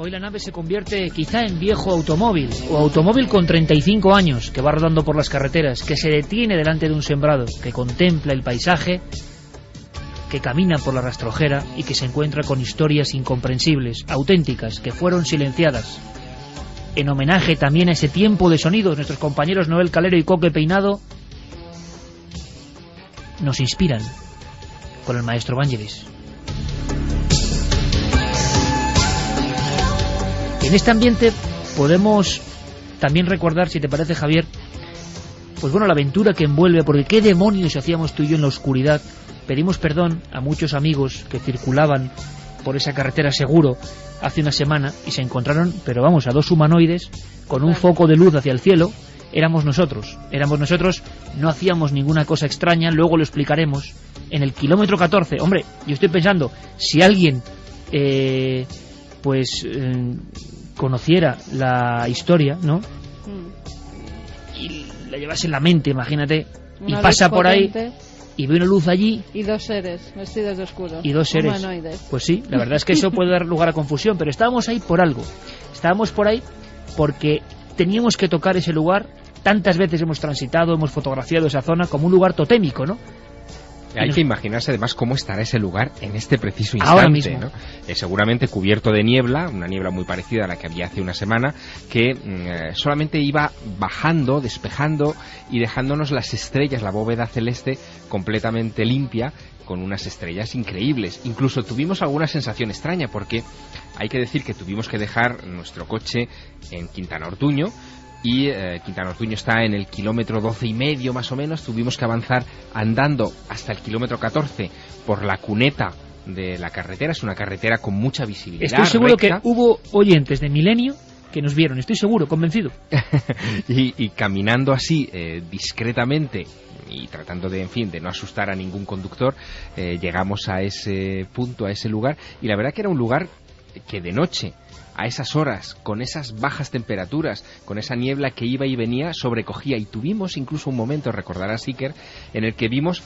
Hoy la nave se convierte quizá en viejo automóvil, o automóvil con 35 años, que va rodando por las carreteras, que se detiene delante de un sembrado, que contempla el paisaje, que camina por la rastrojera y que se encuentra con historias incomprensibles, auténticas, que fueron silenciadas. En homenaje también a ese tiempo de sonidos, nuestros compañeros Noel Calero y Coque Peinado nos inspiran con el maestro Vangelis. En este ambiente podemos también recordar, si te parece, Javier, pues bueno, la aventura que envuelve, porque qué demonios hacíamos tú y yo en la oscuridad. Pedimos perdón a muchos amigos que circulaban por esa carretera seguro hace una semana y se encontraron, pero vamos, a dos humanoides con un foco de luz hacia el cielo. Éramos nosotros, no hacíamos ninguna cosa extraña, luego lo explicaremos. En el kilómetro 14, hombre, yo estoy pensando, si alguien conociera la historia, ¿no? Y la llevase en la mente, imagínate, y pasa por ahí y ve una luz allí y dos seres vestidos de oscuro y dos seres humanoides. Pues sí, la verdad es que eso puede dar lugar a confusión, pero estábamos ahí por algo. Estábamos por ahí porque teníamos que tocar ese lugar. Tantas veces hemos transitado, hemos fotografiado esa zona como un lugar totémico, ¿no? Hay que imaginarse además cómo estará ese lugar en este preciso instante, ahora mismo, ¿no? Seguramente cubierto de niebla, una niebla muy parecida a la que había hace una semana, que solamente iba bajando, despejando y dejándonos las estrellas, la bóveda celeste completamente limpia, con unas estrellas increíbles. Incluso tuvimos alguna sensación extraña, porque hay que decir que tuvimos que dejar nuestro coche en Quintana Ortuño, y Quintana Ortuño está en el kilómetro 12,5 más o menos. Tuvimos que avanzar andando hasta el kilómetro 14 por la cuneta de la carretera. Es una carretera con mucha visibilidad. Estoy seguro recta. que hubo oyentes de Milenio que nos vieron, estoy seguro, convencido. y caminando así discretamente y tratando de, en fin, de no asustar a ningún conductor, llegamos a ese punto, a ese lugar, y la verdad que era un lugar que de noche, a esas horas, con esas bajas temperaturas, con esa niebla que iba y venía, sobrecogía. Y tuvimos incluso un momento, recordarás, Iker, en el que vimos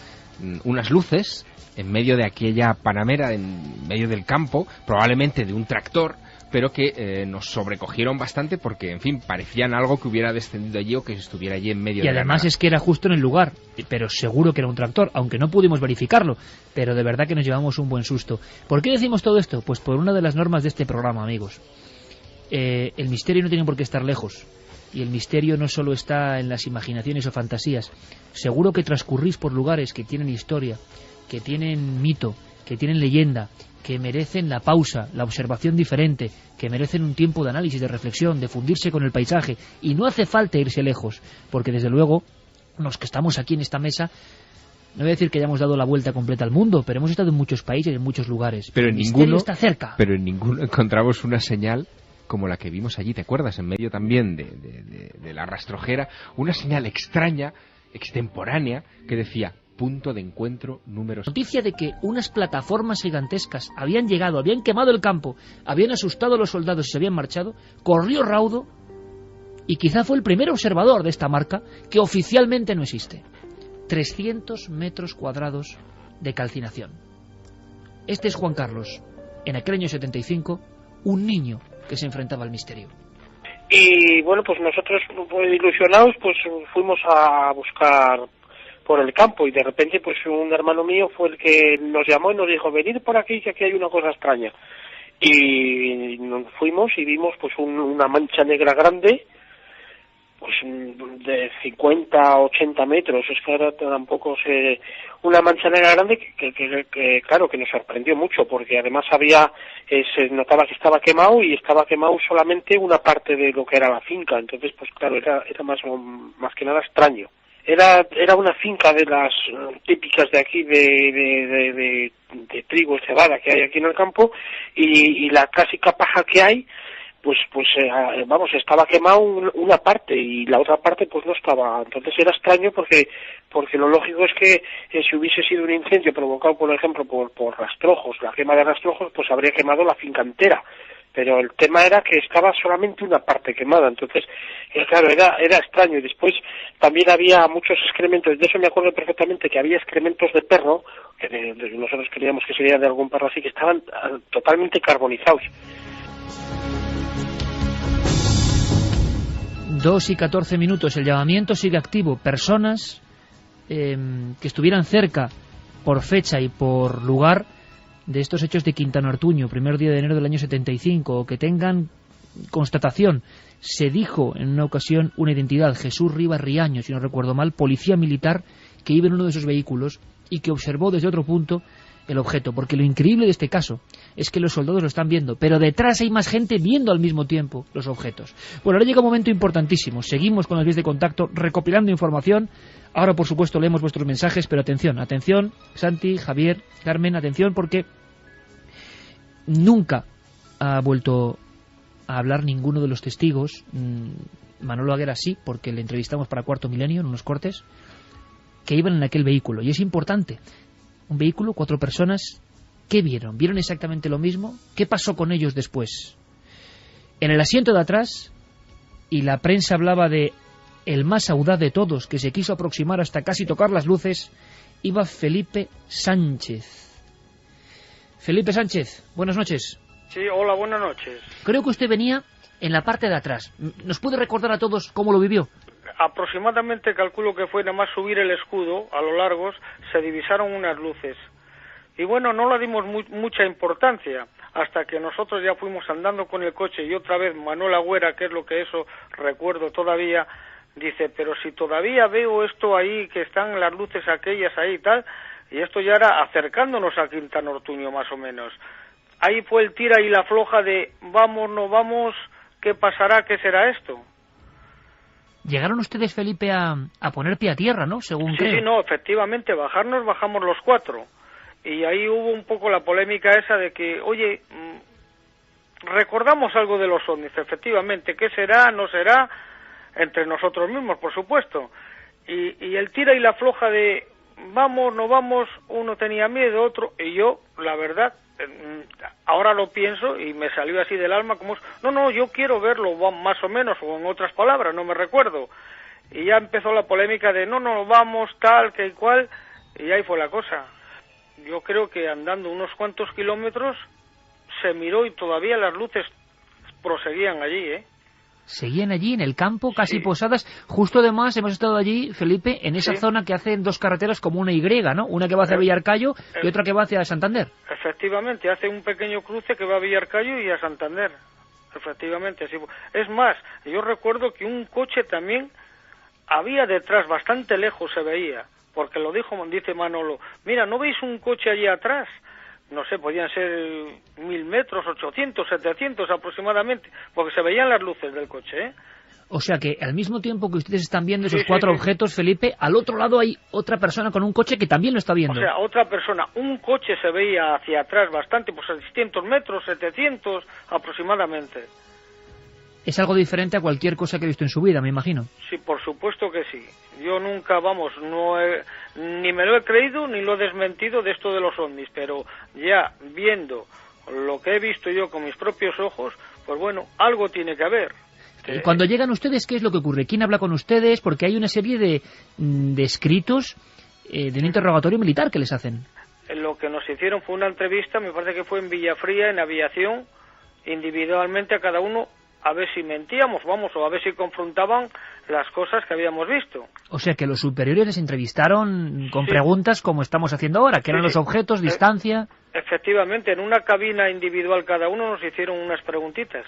unas luces en medio de aquella panamera, en medio del campo, probablemente de un tractor, pero que nos sobrecogieron bastante porque, en fin, parecían algo que hubiera descendido allí o que estuviera allí en medio de la nada. Y además es que era justo en el lugar, pero seguro que era un tractor, aunque no pudimos verificarlo, pero de verdad que nos llevamos un buen susto. ¿Por qué decimos todo esto? Pues por una de las normas de este programa, amigos. El misterio no tiene por qué estar lejos, y el misterio no solo está en las imaginaciones o fantasías. Seguro que transcurrís por lugares que tienen historia, que tienen mito, que tienen leyenda, que merecen la pausa, la observación diferente, que merecen un tiempo de análisis, de reflexión, de fundirse con el paisaje. Y no hace falta irse lejos, porque desde luego los que estamos aquí en esta mesa, no voy a decir que hayamos dado la vuelta completa al mundo, pero hemos estado en muchos países, en muchos lugares. Pero el misterio está cerca. Pero en ninguno encontramos una señal como la que vimos allí, ¿te acuerdas? En medio también de la rastrojera, una señal extraña, extemporánea, que decía: punto de encuentro número 6. Noticia de que unas plataformas gigantescas habían llegado, habían quemado el campo, habían asustado a los soldados y se habían marchado. Corrió raudo y quizá fue el primer observador de esta marca, que oficialmente no existe. 300 metros cuadrados de calcinación. Este es Juan Carlos, en aquel año 75, un niño que se enfrentaba al misterio. Y bueno, pues nosotros, ilusionados, pues fuimos a buscar por el campo, y de repente pues un hermano mío fue el que nos llamó y nos dijo: venid por aquí, que aquí hay una cosa extraña. Y nos fuimos y vimos pues una mancha negra grande, pues de 50 a 80 metros. Es que ahora tampoco sé, una mancha negra grande que claro, que nos sorprendió mucho, porque además se notaba que estaba quemado, y estaba quemado solamente una parte de lo que era la finca. Entonces pues claro, era más que nada extraño. Era una finca de las típicas de aquí, de trigo, cebada, que hay aquí en el campo, y la clásica paja que hay, pues estaba quemado una parte, y la otra parte pues no estaba. Entonces era extraño, porque lo lógico es que si hubiese sido un incendio provocado, por ejemplo, por rastrojos, la quema de rastrojos, pues habría quemado la finca entera. Pero el tema era que estaba solamente una parte quemada. Entonces, claro, era extraño. Y después también había muchos excrementos. De eso me acuerdo perfectamente, que había excrementos de perro, que nosotros creíamos que sería de algún perro así, que estaban totalmente carbonizados. 2:14, el llamamiento sigue activo. Personas que estuvieran cerca por fecha y por lugar de estos hechos de Quintana Ortuño, primer día de enero del año 75, o que tengan constatación. Se dijo en una ocasión una identidad, Jesús Rivas Riaño, si no recuerdo mal, policía militar que iba en uno de esos vehículos y que observó desde otro punto el objeto, porque lo increíble de este caso es que los soldados lo están viendo, pero detrás hay más gente viendo al mismo tiempo los objetos. Bueno, ahora llega un momento importantísimo. Seguimos con las vías de contacto, recopilando información. Ahora, por supuesto, leemos vuestros mensajes, pero atención, Santi, Javier, Carmen, atención, porque nunca ha vuelto a hablar ninguno de los testigos. Manolo Aguera sí, porque le entrevistamos para Cuarto Milenio en unos cortes, que iban en aquel vehículo, y es importante. Un vehículo, 4 personas. ¿Qué vieron? ¿Vieron exactamente lo mismo? ¿Qué pasó con ellos después? En el asiento de atrás, y la prensa hablaba de el más audaz de todos, que se quiso aproximar hasta casi tocar las luces, iba Felipe Sánchez. Felipe Sánchez, buenas noches. Sí, hola, buenas noches. Creo que usted venía en la parte de atrás. ¿Nos puede recordar a todos cómo lo vivió? Aproximadamente calculo que fue nada más subir el escudo a lo largo, se divisaron unas luces. Y bueno, no le dimos mucha importancia, hasta que nosotros ya fuimos andando con el coche y otra vez Manuel Agüera, que es lo que eso recuerdo todavía, dice, pero si todavía veo esto ahí, que están las luces aquellas ahí y tal, y esto ya era acercándonos a Quintana Ortuño más o menos. Ahí fue el tira y la floja de vamos, no vamos, ¿qué pasará? ¿Qué será esto? Llegaron ustedes, Felipe, a poner pie a tierra, ¿no? Según creo. Sí, no, efectivamente, bajamos los 4. Y ahí hubo un poco la polémica esa de que, oye, recordamos algo de los ovnis, efectivamente, ¿qué será, no será? Entre nosotros mismos, por supuesto. Y el tira y la floja de vamos, no vamos, uno tenía miedo, otro, y yo, la verdad, ahora lo pienso y me salió así del alma como, no, yo quiero verlo, más o menos, o en otras palabras, no me recuerdo. Y ya empezó la polémica de no, vamos, tal, que cual, y ahí fue la cosa. Yo creo que andando unos cuantos kilómetros se miró y todavía las luces proseguían allí, ¿eh? Seguían allí en el campo, casi Sí. posadas. Justo además hemos estado allí, Felipe, en esa Sí. zona que hacen 2 carreteras como una Y, ¿no? Una que va hacia Villarcayo y otra que va hacia Santander. Efectivamente, hace un pequeño cruce que va a Villarcayo y a Santander. Efectivamente, así. Es más, yo recuerdo que un coche también había detrás, bastante lejos se veía, porque dice Manolo, mira, ¿no veis un coche allí atrás? No sé, podían ser 1000 metros, 800, 700 aproximadamente, porque se veían las luces del coche, ¿eh? O sea que al mismo tiempo que ustedes están viendo esos Sí, 4 sí. objetos, Felipe, al otro lado hay otra persona con un coche que también lo está viendo. O sea, otra persona, un coche se veía hacia atrás bastante, pues a 600 metros, 700 aproximadamente. Es algo diferente a cualquier cosa que he visto en su vida, me imagino. Sí, por supuesto que sí. Yo nunca, ni me lo he creído ni lo he desmentido de esto de los ovnis, pero ya viendo lo que he visto yo con mis propios ojos, pues bueno, algo tiene que haber. Y cuando llegan ustedes, ¿qué es lo que ocurre? ¿Quién habla con ustedes? Porque hay una serie de escritos de un interrogatorio militar que les hacen. Lo que nos hicieron fue una entrevista, me parece que fue en Villafría, en aviación, individualmente a cada uno, a ver si mentíamos, o a ver si confrontaban las cosas que habíamos visto. O sea que los superiores les entrevistaron con Sí. preguntas como estamos haciendo ahora, que eran Sí, los sí. objetos, distancia... Efectivamente, en una cabina individual cada uno nos hicieron unas preguntitas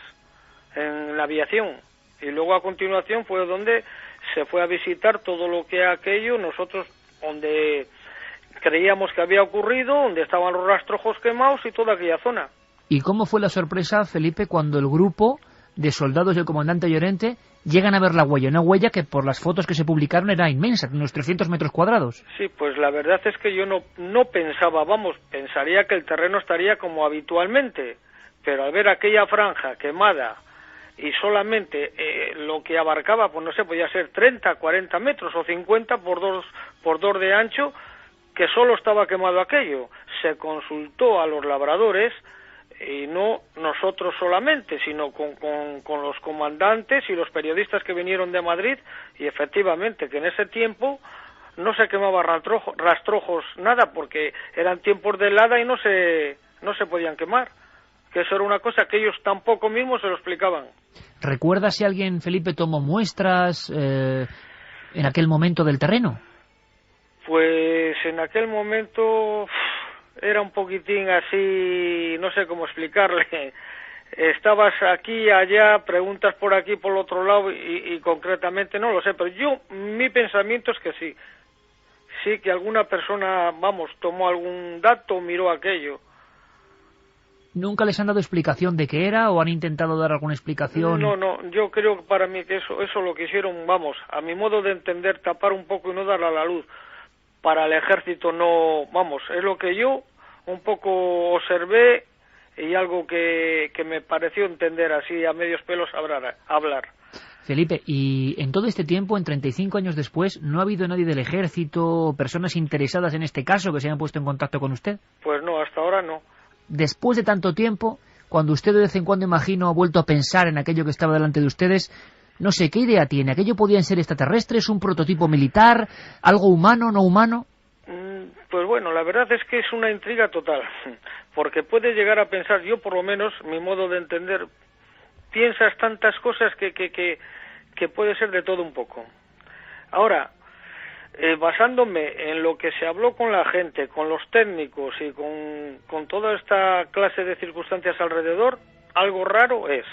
en la aviación. Y luego a continuación fue donde se fue a visitar todo lo que aquello, nosotros donde creíamos que había ocurrido, donde estaban los rastrojos quemados y toda aquella zona. ¿Y cómo fue la sorpresa, Felipe, cuando el grupo de soldados del comandante Llorente llegan a ver la huella? Una huella que por las fotos que se publicaron era inmensa, unos 300 metros cuadrados. Sí, pues la verdad es que yo no pensaba, pensaría que el terreno estaría como habitualmente, pero al ver aquella franja quemada y solamente lo que abarcaba, pues no sé, podía ser 30, 40 metros o 50 por dos de ancho, que solo estaba quemado aquello. Se consultó a los labradores, y no nosotros solamente, sino con los comandantes y los periodistas que vinieron de Madrid, y efectivamente que en ese tiempo no se quemaba rastrojos nada, porque eran tiempos de helada y no se podían quemar, que eso era una cosa que ellos tampoco mismos se lo explicaban. ¿Recuerdas si alguien, Felipe, tomó muestras en aquel momento del terreno? Pues en aquel momento era un poquitín así, no sé cómo explicarle. Estabas aquí, allá, preguntas por aquí, por el otro lado, y concretamente no lo sé, pero mi pensamiento es que sí. Sí que alguna persona, tomó algún dato, miró aquello. ¿Nunca les han dado explicación de qué era o han intentado dar alguna explicación? No, yo creo que para mí que eso lo que hicieron, a mi modo de entender, tapar un poco y no dar a la luz. Para el ejército no, es lo que yo un poco observé y algo que me pareció entender así a medios pelos hablar. Felipe, y en todo este tiempo, en 35 años después, ¿no ha habido nadie del ejército, personas interesadas en este caso que se hayan puesto en contacto con usted? Pues no, hasta ahora no. Después de tanto tiempo, cuando usted de vez en cuando, imagino, ha vuelto a pensar en aquello que estaba delante de ustedes, no sé, ¿qué idea tiene? ¿Aquello podían ser extraterrestres, un prototipo militar, algo humano, no humano? Pues bueno, la verdad es que es una intriga total, porque puedes llegar a pensar, yo por lo menos, mi modo de entender, piensas tantas cosas que puede ser de todo un poco. Ahora, basándome en lo que se habló con la gente, con los técnicos y con toda esta clase de circunstancias alrededor, algo raro es.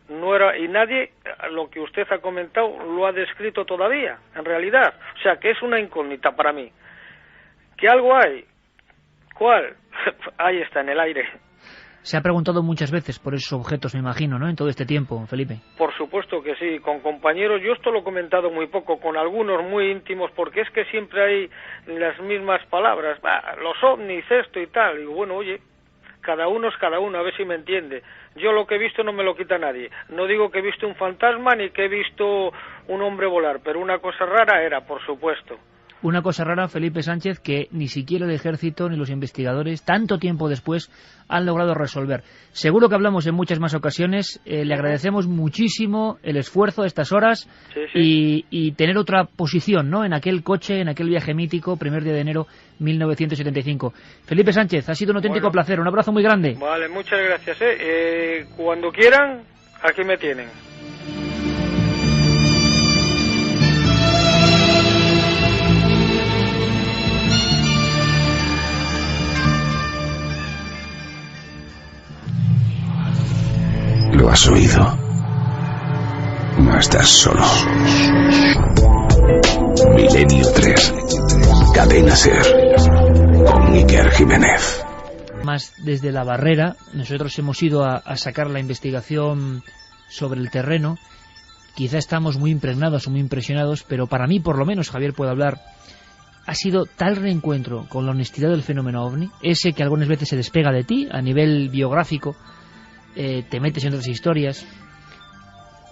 No era, y nadie, lo que usted ha comentado, lo ha descrito todavía, en realidad. O sea, que es una incógnita para mí. ¿Que algo hay? ¿Cuál? Ahí está, en el aire. Se ha preguntado muchas veces por esos objetos, me imagino, ¿no?, en todo este tiempo, Felipe. Por supuesto que sí, con compañeros, yo esto lo he comentado muy poco, con algunos muy íntimos, porque es que siempre hay las mismas palabras, los ovnis, esto y tal, y bueno, oye, cada uno es cada uno, a ver si me entiende. Yo lo que he visto no me lo quita nadie, no digo que he visto un fantasma ni que he visto un hombre volar, pero una cosa rara era, por supuesto. Una cosa rara, Felipe Sánchez, que ni siquiera el ejército ni los investigadores, tanto tiempo después, han logrado resolver. Seguro que hablamos en muchas más ocasiones. Le agradecemos muchísimo el esfuerzo de estas horas. Sí. Y tener otra posición, ¿no?, en aquel coche, en aquel viaje mítico, 1 de enero 1975. Felipe Sánchez, ha sido un auténtico placer. Un abrazo muy grande. Vale, muchas gracias. Cuando quieran, aquí me tienen. Lo has oído. No estás solo. Milenio 3. Cadena SER. Con Iker Jiménez. Más desde la barrera, nosotros hemos ido a sacar la investigación sobre el terreno. Quizá estamos muy impregnados o muy impresionados, pero para mí, por lo menos, Javier puede hablar, ha sido tal reencuentro con la honestidad del fenómeno OVNI, ese que algunas veces se despega de ti a nivel biográfico, te metes en otras historias,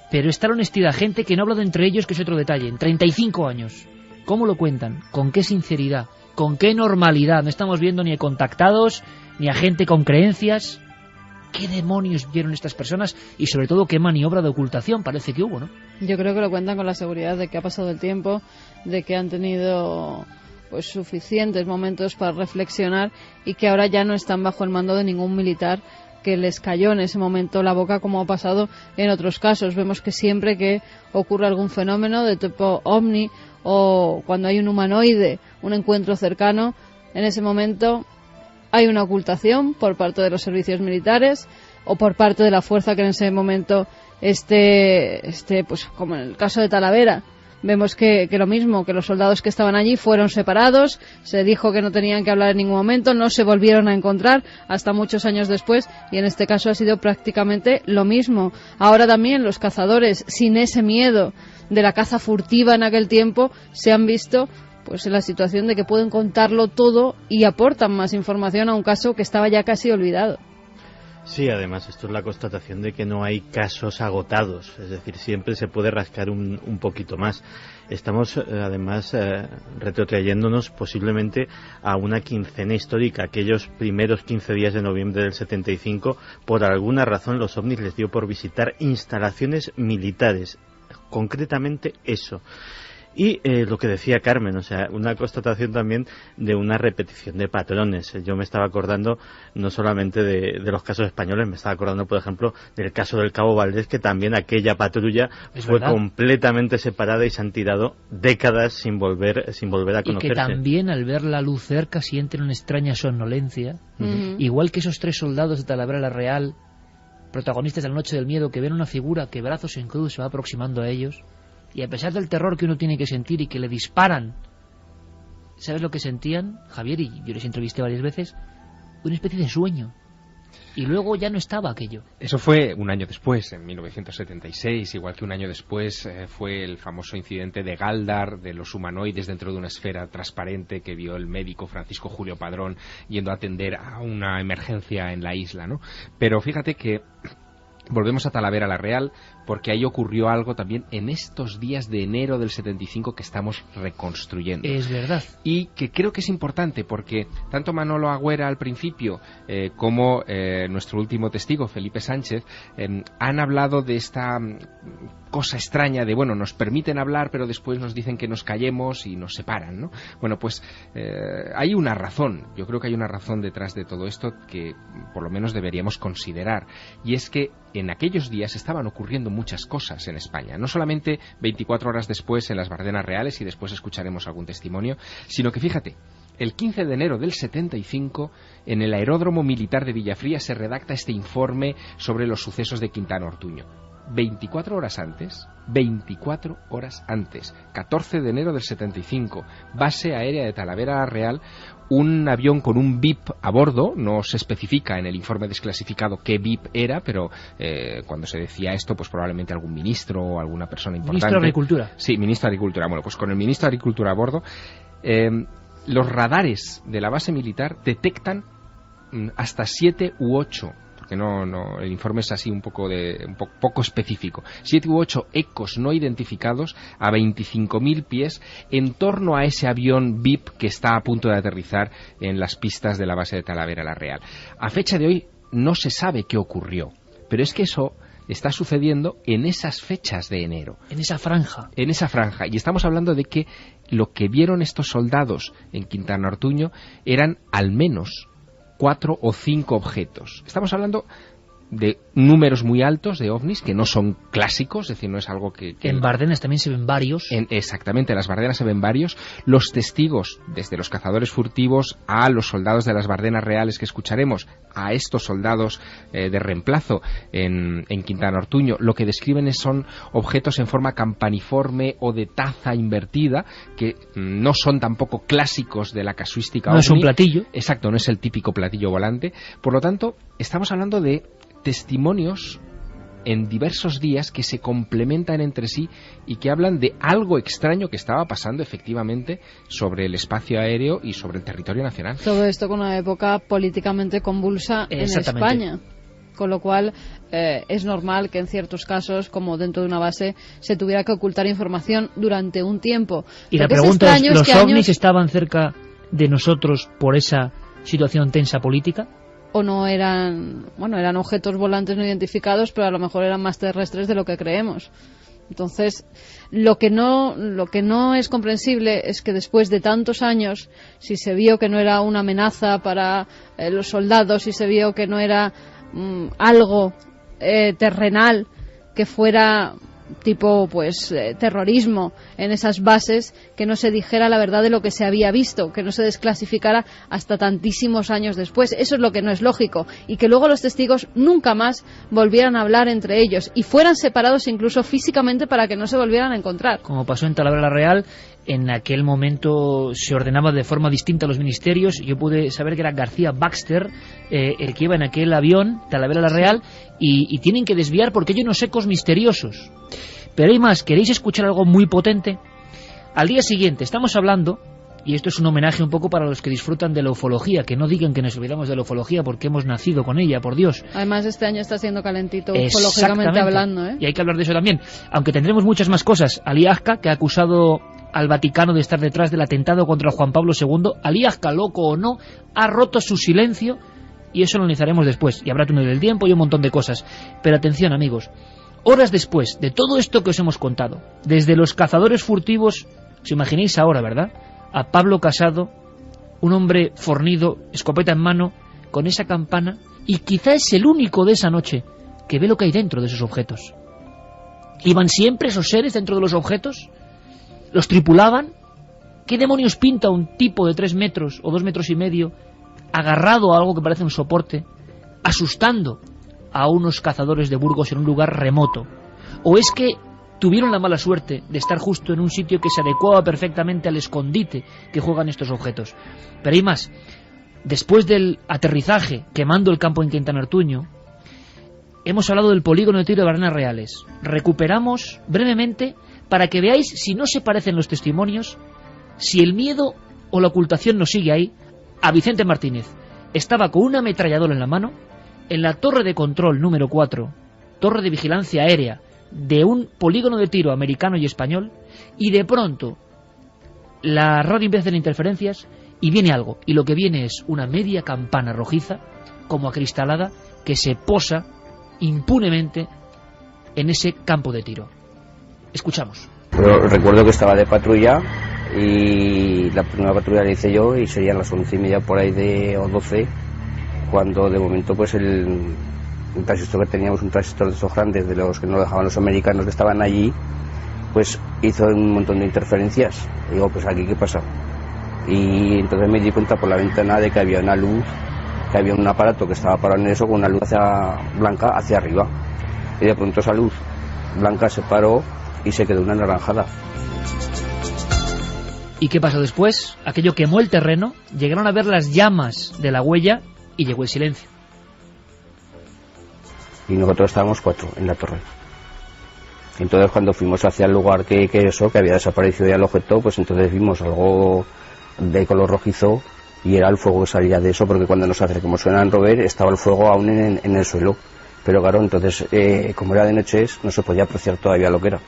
pero está la honestidad, gente que no ha hablado entre ellos, que es otro detalle, en 35 años, ¿cómo lo cuentan? ¿Con qué sinceridad? ¿Con qué normalidad? No estamos viendo ni a contactados, ni a gente con creencias. ¿Qué demonios vieron estas personas? Y sobre todo, ¿qué maniobra de ocultación parece que hubo, no? Yo creo que lo cuentan con la seguridad de que ha pasado el tiempo, de que han tenido pues suficientes momentos para reflexionar y que ahora ya no están bajo el mando de ningún militar que les cayó en ese momento la boca, como ha pasado en otros casos. Vemos que siempre que ocurre algún fenómeno de tipo ovni o cuando hay un humanoide, un encuentro cercano, en ese momento hay una ocultación por parte de los servicios militares o por parte de la fuerza que en ese momento esté pues como en el caso de Talavera. Vemos que lo mismo, que los soldados que estaban allí fueron separados, se dijo que no tenían que hablar en ningún momento, no se volvieron a encontrar hasta muchos años después, y en este caso ha sido prácticamente lo mismo. Ahora también los cazadores, sin ese miedo de la caza furtiva en aquel tiempo, se han visto pues en la situación de que pueden contarlo todo y aportan más información a un caso que estaba ya casi olvidado. Sí, además esto es la constatación de que no hay casos agotados, es decir, siempre se puede rascar un poquito más. Estamos además retrotrayéndonos posiblemente a una quincena histórica. Aquellos primeros 15 días de noviembre del 75, por alguna razón los ovnis les dio por visitar instalaciones militares, concretamente eso. Y lo que decía Carmen, o sea, una constatación también de una repetición de patrones. Yo me estaba acordando no solamente de los casos españoles, me estaba acordando, por ejemplo, del caso del Cabo Valdés, que también aquella patrulla fue completamente separada y se han tirado décadas sin volver a conocerse. Y que también al ver la luz cerca sienten una extraña somnolencia, igual que esos 3 soldados de Talavera la Real, protagonistas de la Noche del Miedo, que ven una figura que brazos en cruz se va aproximando a ellos. Y a pesar del terror que uno tiene que sentir y que le disparan, ¿sabes lo que sentían, Javier? Y yo les entrevisté varias veces, una especie de sueño. Y luego ya no estaba aquello. Eso fue un año después, en 1976, igual que un año después fue el famoso incidente de Galdar, de los humanoides dentro de una esfera transparente que vio el médico Francisco Julio Padrón yendo a atender a una emergencia en la isla, ¿no? Pero fíjate que volvemos a Talavera la Real, porque ahí ocurrió algo también en estos días de enero del 75 que estamos reconstruyendo. Es verdad. Y que creo que es importante, porque tanto Manolo Agüera al principio como nuestro último testigo, Felipe Sánchez, han hablado de esta cosa extraña de, bueno, nos permiten hablar, pero después nos dicen que nos callemos y nos separan, ¿no? Bueno, pues hay una razón, yo creo que hay una razón detrás de todo esto que por lo menos deberíamos considerar, y es que en aquellos días estaban ocurriendo muchas cosas en España, no solamente 24 horas después en las Bardenas Reales, y después escucharemos algún testimonio, sino que fíjate, el 15 de enero del 75, en el aeródromo militar de Villafría se redacta este informe sobre los sucesos de Quintana Ortuño. 24 horas antes, 14 de enero del 75, base aérea de Talavera Real, un avión con un VIP a bordo, no se especifica en el informe desclasificado qué VIP era, pero cuando se decía esto, pues probablemente algún ministro o alguna persona importante. Ministro de Agricultura. Sí, ministro de Agricultura. Bueno, pues con el ministro de Agricultura a bordo, los radares de la base militar detectan hasta 7 u 8, porque no, el informe es así un poco específico, 7 u 8 ecos no identificados a 25.000 pies en torno a ese avión VIP que está a punto de aterrizar en las pistas de la base de Talavera la Real. A fecha de hoy no se sabe qué ocurrió, pero es que eso está sucediendo en esas fechas de enero. En esa franja. En esa franja. Y estamos hablando de que lo que vieron estos soldados en Quintana Ortuño eran al menos 4 o 5 objetos. Estamos hablando de números muy altos de ovnis que no son clásicos, es decir, no es algo que en Bardenas también se ven varios. Exactamente, en las Bardenas se ven varios. Los testigos, desde los cazadores furtivos a los soldados de las Bardenas Reales que escucharemos, a estos soldados de reemplazo en Quintana Ortuño, lo que describen son objetos en forma campaniforme o de taza invertida, que no son tampoco clásicos de la casuística ovni. No es un platillo. Exacto, no es el típico platillo volante. Por lo tanto, estamos hablando de testimonios en diversos días que se complementan entre sí y que hablan de algo extraño que estaba pasando efectivamente sobre el espacio aéreo y sobre el territorio nacional. Todo esto con una época políticamente convulsa en España, con lo cual es normal que en ciertos casos, como dentro de una base, se tuviera que ocultar información durante un tiempo. Y la pregunta es, ¿los ovnis estaban cerca de nosotros por esa situación tensa política? O no eran objetos volantes no identificados, pero a lo mejor eran más terrestres de lo que creemos. Entonces, lo que no es comprensible es que después de tantos años, si se vio que no era una amenaza para los soldados, si se vio que no era algo terrenal, que fuera tipo terrorismo en esas bases, que no se dijera la verdad de lo que se había visto, que no se desclasificara hasta tantísimos años después. Eso es lo que no es lógico, y que luego los testigos nunca más volvieran a hablar entre ellos y fueran separados incluso físicamente para que no se volvieran a encontrar. Como pasó en Talavera la Real, en aquel momento se ordenaba de forma distinta a los ministerios. Yo pude saber que era García Baxter el que iba en aquel avión, Talavera la Real, y tienen que desviar porque hay unos ecos misteriosos. Pero hay más, ¿queréis escuchar algo muy potente? Al día siguiente estamos hablando, y esto es un homenaje un poco para los que disfrutan de la ufología, que no digan que nos olvidamos de la ufología porque hemos nacido con ella, por Dios. Además, este año está siendo calentito ufológicamente hablando, ¿eh? Y hay que hablar de eso también, aunque tendremos muchas más cosas. Ali Azca, que ha acusado al Vaticano de estar detrás del atentado contra Juan Pablo II. Ali Azca, loco o no, ha roto su silencio, y eso lo analizaremos después, y habrá túnel del tiempo y un montón de cosas. Pero atención, amigos, horas después de todo esto que os hemos contado, desde los cazadores furtivos Os imagináis ahora, ¿verdad? A Pablo Casado, un hombre fornido, escopeta en mano, con esa campana, y quizá es el único de esa noche que ve lo que hay dentro de esos objetos. ¿Iban siempre esos seres dentro de los objetos? ¿Los tripulaban? ¿Qué demonios pinta un tipo de 3 metros o 2 metros y medio agarrado a algo que parece un soporte, asustando a unos cazadores de Burgos en un lugar remoto? ¿O es que tuvieron la mala suerte de estar justo en un sitio que se adecuaba perfectamente al escondite que juegan estos objetos? Pero hay más. Después del aterrizaje quemando el campo en Quintana Ortuño, hemos hablado del polígono de tiro de Baranas Reales. Recuperamos brevemente para que veáis si no se parecen los testimonios, si el miedo o la ocultación nos sigue ahí. A Vicente Martínez estaba con una ametralladora en la mano en la torre de control número 4, torre de vigilancia aérea de un polígono de tiro americano y español, y de pronto la radio empieza a hacer interferencias y viene algo, y lo que viene es una media campana rojiza como acristalada que se posa impunemente en ese campo de tiro. Escuchamos. Pero recuerdo que estaba de patrulla y la primera patrulla la hice yo y serían las 11:30 por ahí o 12, cuando de momento pues el transistor que teníamos, un transistor de esos grandes, de los que nos dejaban los americanos que estaban allí, pues hizo un montón de interferencias. Y digo, pues aquí qué pasa. Y entonces me di cuenta por la ventana de que había una luz, que había un aparato que estaba parado en eso con una luz blanca hacia arriba. Y de pronto esa luz blanca se paró y se quedó una anaranjada. ¿Y qué pasó después? Aquello quemó el terreno, llegaron a ver las llamas de la huella y llegó el silencio. Y nosotros estábamos 4 en la torre. Entonces cuando fuimos hacia el lugar que había desaparecido ya el objeto, pues entonces vimos algo de color rojizo y era el fuego que salía de eso, porque cuando nos acercamos a Land Rover estaba el fuego aún en el suelo. Pero claro, entonces como era de noche no se podía apreciar todavía lo que era.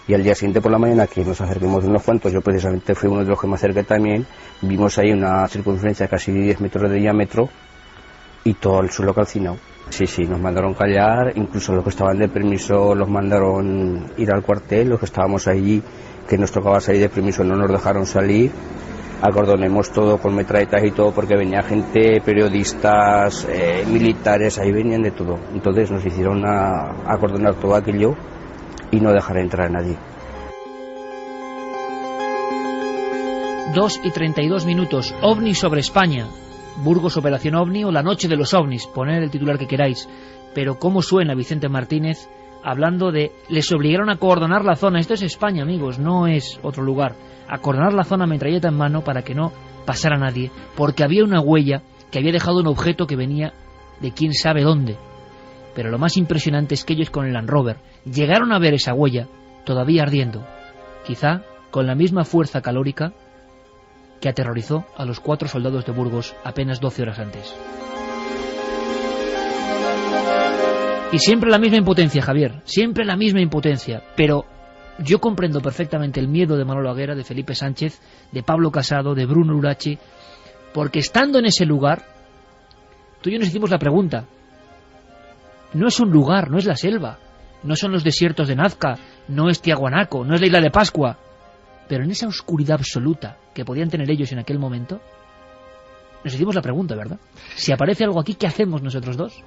Y al día siguiente por la mañana, que nos acerquemos unos cuantos, yo precisamente fui uno de los que me acerqué también, vimos ahí una circunferencia de casi 10 metros de diámetro y todo el suelo calcinado. Sí, nos mandaron callar, incluso los que estaban de permiso los mandaron ir al cuartel, los que estábamos allí, que nos tocaba salir de permiso, no nos dejaron salir. Acordonemos todo con metralletas y todo, porque venía gente, periodistas, militares, ahí venían de todo. Entonces nos hicieron acordonar todo aquello y no dejar entrar a nadie. 2:32, OVNI sobre España. Burgos Operación OVNI o La Noche de los OVNIs, poned el titular que queráis. Pero cómo suena Vicente Martínez hablando de les obligaron a acordonar la zona. Esto es España, amigos, no es otro lugar. Acordonar la zona, metralleta en mano, para que no pasara nadie, porque había una huella que había dejado un objeto que venía de quién sabe dónde. Pero lo más impresionante es que ellos con el Land Rover llegaron a ver esa huella todavía ardiendo, quizá con la misma fuerza calórica que aterrorizó a los 4 soldados de Burgos apenas 12 horas antes. Y siempre la misma impotencia, Javier, siempre la misma impotencia, pero yo comprendo perfectamente el miedo de Manolo Aguera, de Felipe Sánchez, de Pablo Casado, de Bruno Urachi, porque estando en ese lugar, tú y yo nos hicimos la pregunta. No es un lugar, no es la selva, no son los desiertos de Nazca, no es Tiahuanaco, no es la isla de Pascua, pero en esa oscuridad absoluta que podían tener ellos en aquel momento, nos hicimos la pregunta, ¿verdad? Si aparece algo aquí, ¿qué hacemos nosotros dos?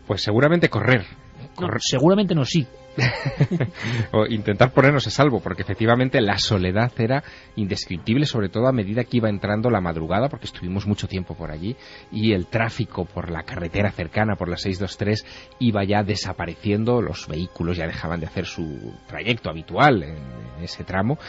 Pues seguramente correr. No, seguramente no, sí. O intentar ponernos a salvo, porque efectivamente la soledad era indescriptible, sobre todo a medida que iba entrando la madrugada, porque estuvimos mucho tiempo por allí, y el tráfico por la carretera cercana, por la 623, iba ya desapareciendo, los vehículos ya dejaban de hacer su trayecto habitual en ese tramo,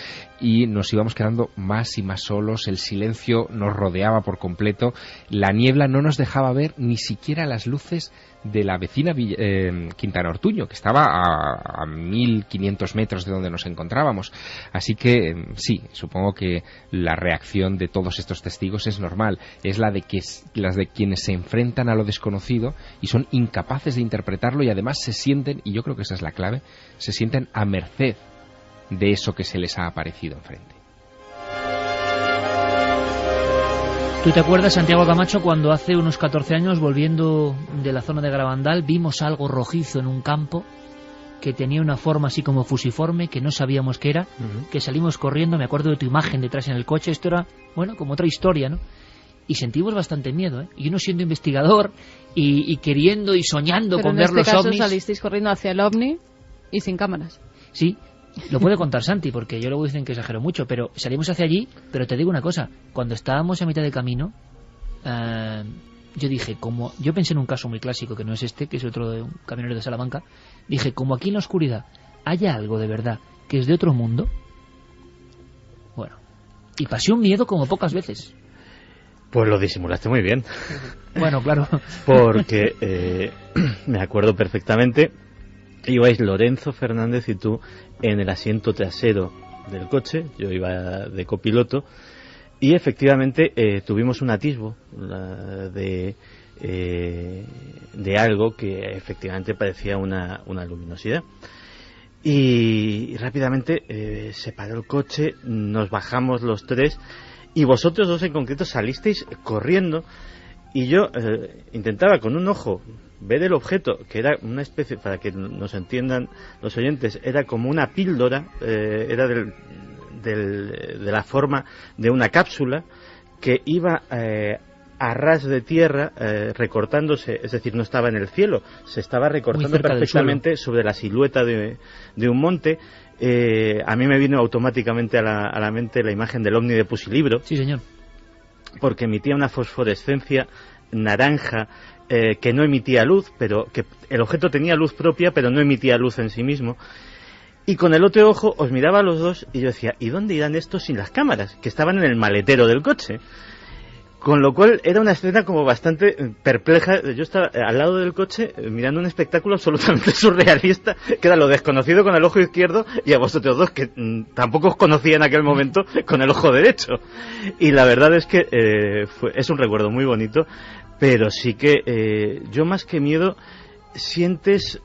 y nos íbamos quedando más y más solos, el silencio nos rodeaba por completo, la niebla no nos dejaba ver ni siquiera las luces de la vecina Quintana Ortuño, que estaba a 1500 metros de donde nos encontrábamos. Así que sí, supongo que la reacción de todos estos testigos es normal, es las de quienes se enfrentan a lo desconocido y son incapaces de interpretarlo, y además se sienten, y yo creo que esa es la clave, se sienten a merced de eso que se les ha aparecido enfrente. ¿Tú te acuerdas, Santiago Camacho, cuando hace unos 14 años, volviendo de la zona de Garabandal, vimos algo rojizo en un campo que tenía una forma así como fusiforme, que no sabíamos qué era, que salimos corriendo, me acuerdo de tu imagen detrás en el coche, esto era, bueno, como otra historia, ¿no? Y sentimos bastante miedo, ¿eh? Y uno siendo investigador y queriendo y soñando pero con ver los ovnis. en este caso salisteis corriendo hacia el ovni y sin cámaras. Sí, lo puede contar Santi, porque yo luego dicen que exagero mucho, pero salimos hacia allí, pero te digo una cosa, cuando estábamos a mitad de camino, yo dije, yo pensé en un caso muy clásico, que no es este, que es otro de un camionero de Salamanca, dije, como aquí en la oscuridad haya algo de verdad que es de otro mundo, bueno, y pasé un miedo como pocas veces. Pues lo disimulaste muy bien. Bueno, claro. Porque me acuerdo perfectamente, ibais Lorenzo Fernández y tú en el asiento trasero del coche, yo iba de copiloto, y efectivamente tuvimos un atisbo de algo que efectivamente parecía una luminosidad. Y rápidamente se paró el coche, nos bajamos los tres, y vosotros dos en concreto salisteis corriendo, y yo intentaba con un ojo ver el objeto, que era una especie, para que nos entiendan los oyentes, era como una píldora, era de la forma de una cápsula que iba a ras de tierra, recortándose, es decir, no estaba en el cielo, se estaba recortando perfectamente sobre la silueta de un monte. A mí me vino automáticamente a la mente la imagen del ovni de Pusilibro. Sí, señor. Porque emitía una fosforescencia naranja que no emitía luz, pero que el objeto tenía luz propia, pero no emitía luz en sí mismo. Y con el otro ojo os miraba a los dos y yo decía, ¿y dónde irán estos sin las cámaras? Que estaban en el maletero del coche. Con lo cual era una escena como bastante perpleja. Yo estaba al lado del coche mirando un espectáculo absolutamente surrealista, que era lo desconocido con el ojo izquierdo y a vosotros dos, que tampoco os conocía en aquel momento, con el ojo derecho. Y la verdad es que es un recuerdo muy bonito, pero sí que yo más que miedo sientes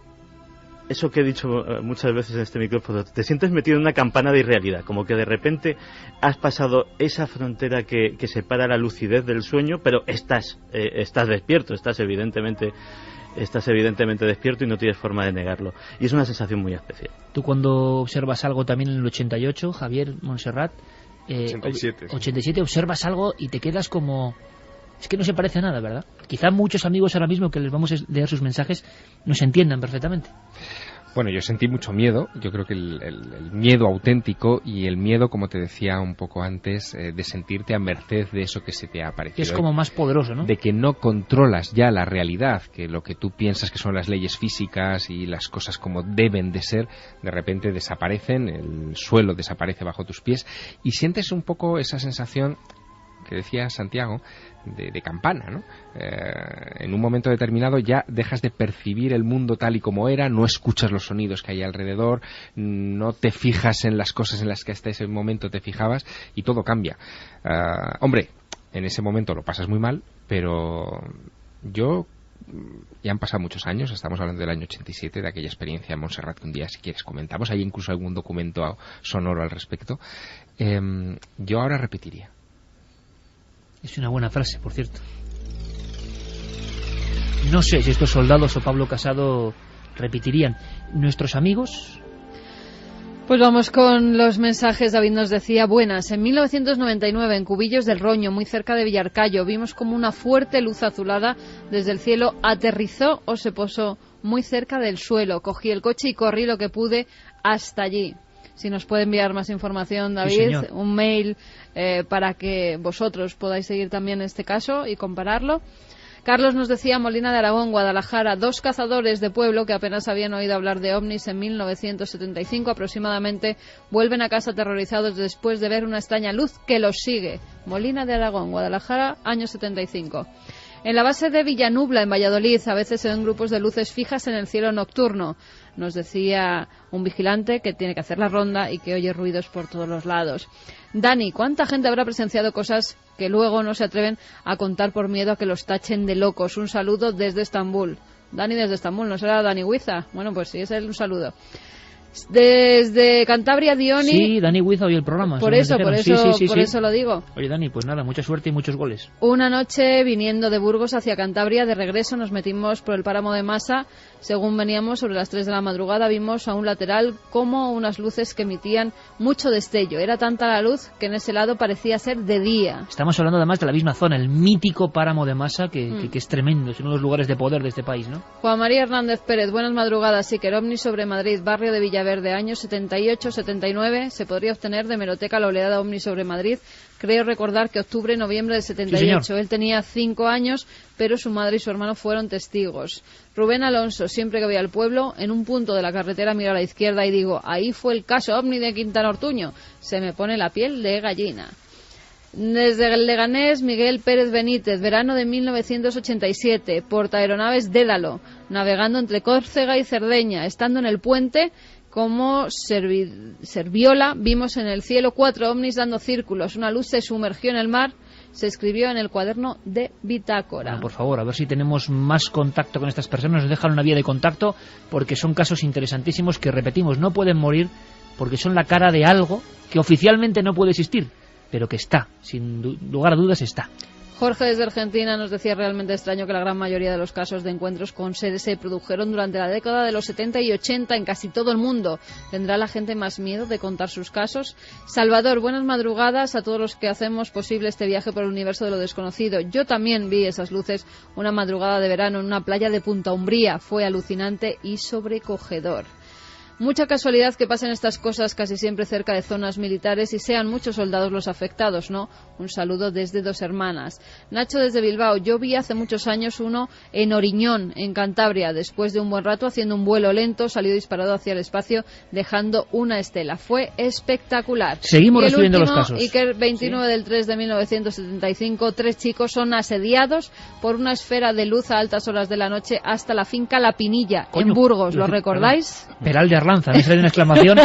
eso que he dicho muchas veces en este micrófono, te sientes metido en una campana de irrealidad, como que de repente has pasado esa frontera que separa la lucidez del sueño, pero estás despierto, estás evidentemente despierto y no tienes forma de negarlo. Y es una sensación muy especial. Tú cuando observas algo también en el 88, Javier Montserrat, 87, observas algo y te quedas como... Es que no se parece a nada, ¿verdad? Quizá muchos amigos ahora mismo que les vamos a leer sus mensajes nos entiendan perfectamente. Bueno, yo sentí mucho miedo. Yo creo que el miedo auténtico y el miedo, como te decía un poco antes, de sentirte a merced de eso que se te ha aparecido. Es como más poderoso, ¿no? De que no controlas ya la realidad, que lo que tú piensas que son las leyes físicas y las cosas como deben de ser, de repente desaparecen, el suelo desaparece bajo tus pies y sientes un poco esa sensación que decía Santiago, de campana, ¿no? En un momento determinado ya dejas de percibir el mundo tal y como era, no escuchas los sonidos que hay alrededor, no te fijas en las cosas en las que hasta ese momento te fijabas y todo cambia. Hombre, en ese momento lo pasas muy mal, pero ya han pasado muchos años, estamos hablando del año 87, de aquella experiencia en Montserrat que un día, si quieres, comentamos, hay incluso algún documento sonoro al respecto. Yo ahora repetiría. Es una buena frase, por cierto. No sé si estos soldados o Pablo Casado repetirían. ¿Nuestros amigos? Pues vamos con los mensajes. David nos decía, buenas, en 1999 en Cubillos del Roño, muy cerca de Villarcayo, vimos como una fuerte luz azulada desde el cielo aterrizó o se posó muy cerca del suelo. Cogí el coche y corrí lo que pude hasta allí. Si nos puede enviar más información, David, sí, un mail para que vosotros podáis seguir también este caso y compararlo. Carlos nos decía, Molina de Aragón, Guadalajara, 2 cazadores de pueblo que apenas habían oído hablar de ovnis en 1975 aproximadamente, vuelven a casa aterrorizados después de ver una extraña luz que los sigue. Molina de Aragón, Guadalajara, año 75. En la base de Villanubla, en Valladolid, a veces se ven grupos de luces fijas en el cielo nocturno. Nos decía un vigilante que tiene que hacer la ronda y que oye ruidos por todos los lados. Dani, ¿cuánta gente habrá presenciado cosas que luego no se atreven a contar por miedo a que los tachen de locos? Un saludo desde Estambul. Dani desde Estambul, ¿no será Dani Huiza? Bueno, pues sí, es él, un saludo. Desde Cantabria, Dioni. Sí, Dani Huiza oye el programa. Por eso lo digo. Oye, Dani, pues nada, mucha suerte y muchos goles. Una noche viniendo de Burgos hacia Cantabria, de regreso nos metimos por el páramo de Masa. Según veníamos sobre las 3 de la madrugada, vimos a un lateral como unas luces que emitían mucho destello. Era tanta la luz que en ese lado parecía ser de día. Estamos hablando además de la misma zona, el mítico páramo de Masa, que es tremendo, es uno de los lugares de poder de este país, ¿no? Juan María Hernández Pérez, buenas madrugadas. Iker, ovni sobre Madrid, barrio de Villaverde, años 78-79. Se podría obtener de Hemeroteca la oleada ovni sobre Madrid. Creo recordar que octubre-noviembre del 78. Sí, él tenía 5 años, pero su madre y su hermano fueron testigos. Rubén Alonso, siempre que voy al pueblo, en un punto de la carretera miro a la izquierda y digo, ahí fue el caso ovni de Quintana Ortuño. Se me pone la piel de gallina. Desde el Leganés, Miguel Pérez Benítez, verano de 1987, portaaeronaves Dédalo, navegando entre Córcega y Cerdeña, estando en el puente. Como Serviola, vimos en el cielo 4 ovnis dando círculos. Una luz se sumergió en el mar. Se escribió en el cuaderno de bitácora. Bueno, por favor, a ver si tenemos más contacto con estas personas. Nos dejan una vía de contacto porque son casos interesantísimos que, repetimos, no pueden morir porque son la cara de algo que oficialmente no puede existir, pero que está, sin lugar a dudas está. Jorge desde Argentina nos decía realmente extraño que la gran mayoría de los casos de encuentros con seres se produjeron durante la década de los 70 y 80 en casi todo el mundo. ¿Tendrá la gente más miedo de contar sus casos? Salvador, buenas madrugadas a todos los que hacemos posible este viaje por el universo de lo desconocido. Yo también vi esas luces una madrugada de verano en una playa de Punta Umbría. Fue alucinante y sobrecogedor. Mucha casualidad que pasen estas cosas casi siempre cerca de zonas militares y sean muchos soldados los afectados, ¿no? Un saludo desde Dos Hermanas. Nacho desde Bilbao. Yo vi hace muchos años uno en Oriñón, en Cantabria. Después de un buen rato haciendo un vuelo lento, salió disparado hacia el espacio dejando una estela. Fue espectacular. Seguimos recibiendo los casos. Iker, 29 del 3 de 1975. 3 chicos son asediados por una esfera de luz a altas horas de la noche hasta la finca La Pinilla, en Burgos. ¿Lo recordáis? Peral de Arlanza, me sale una exclamación.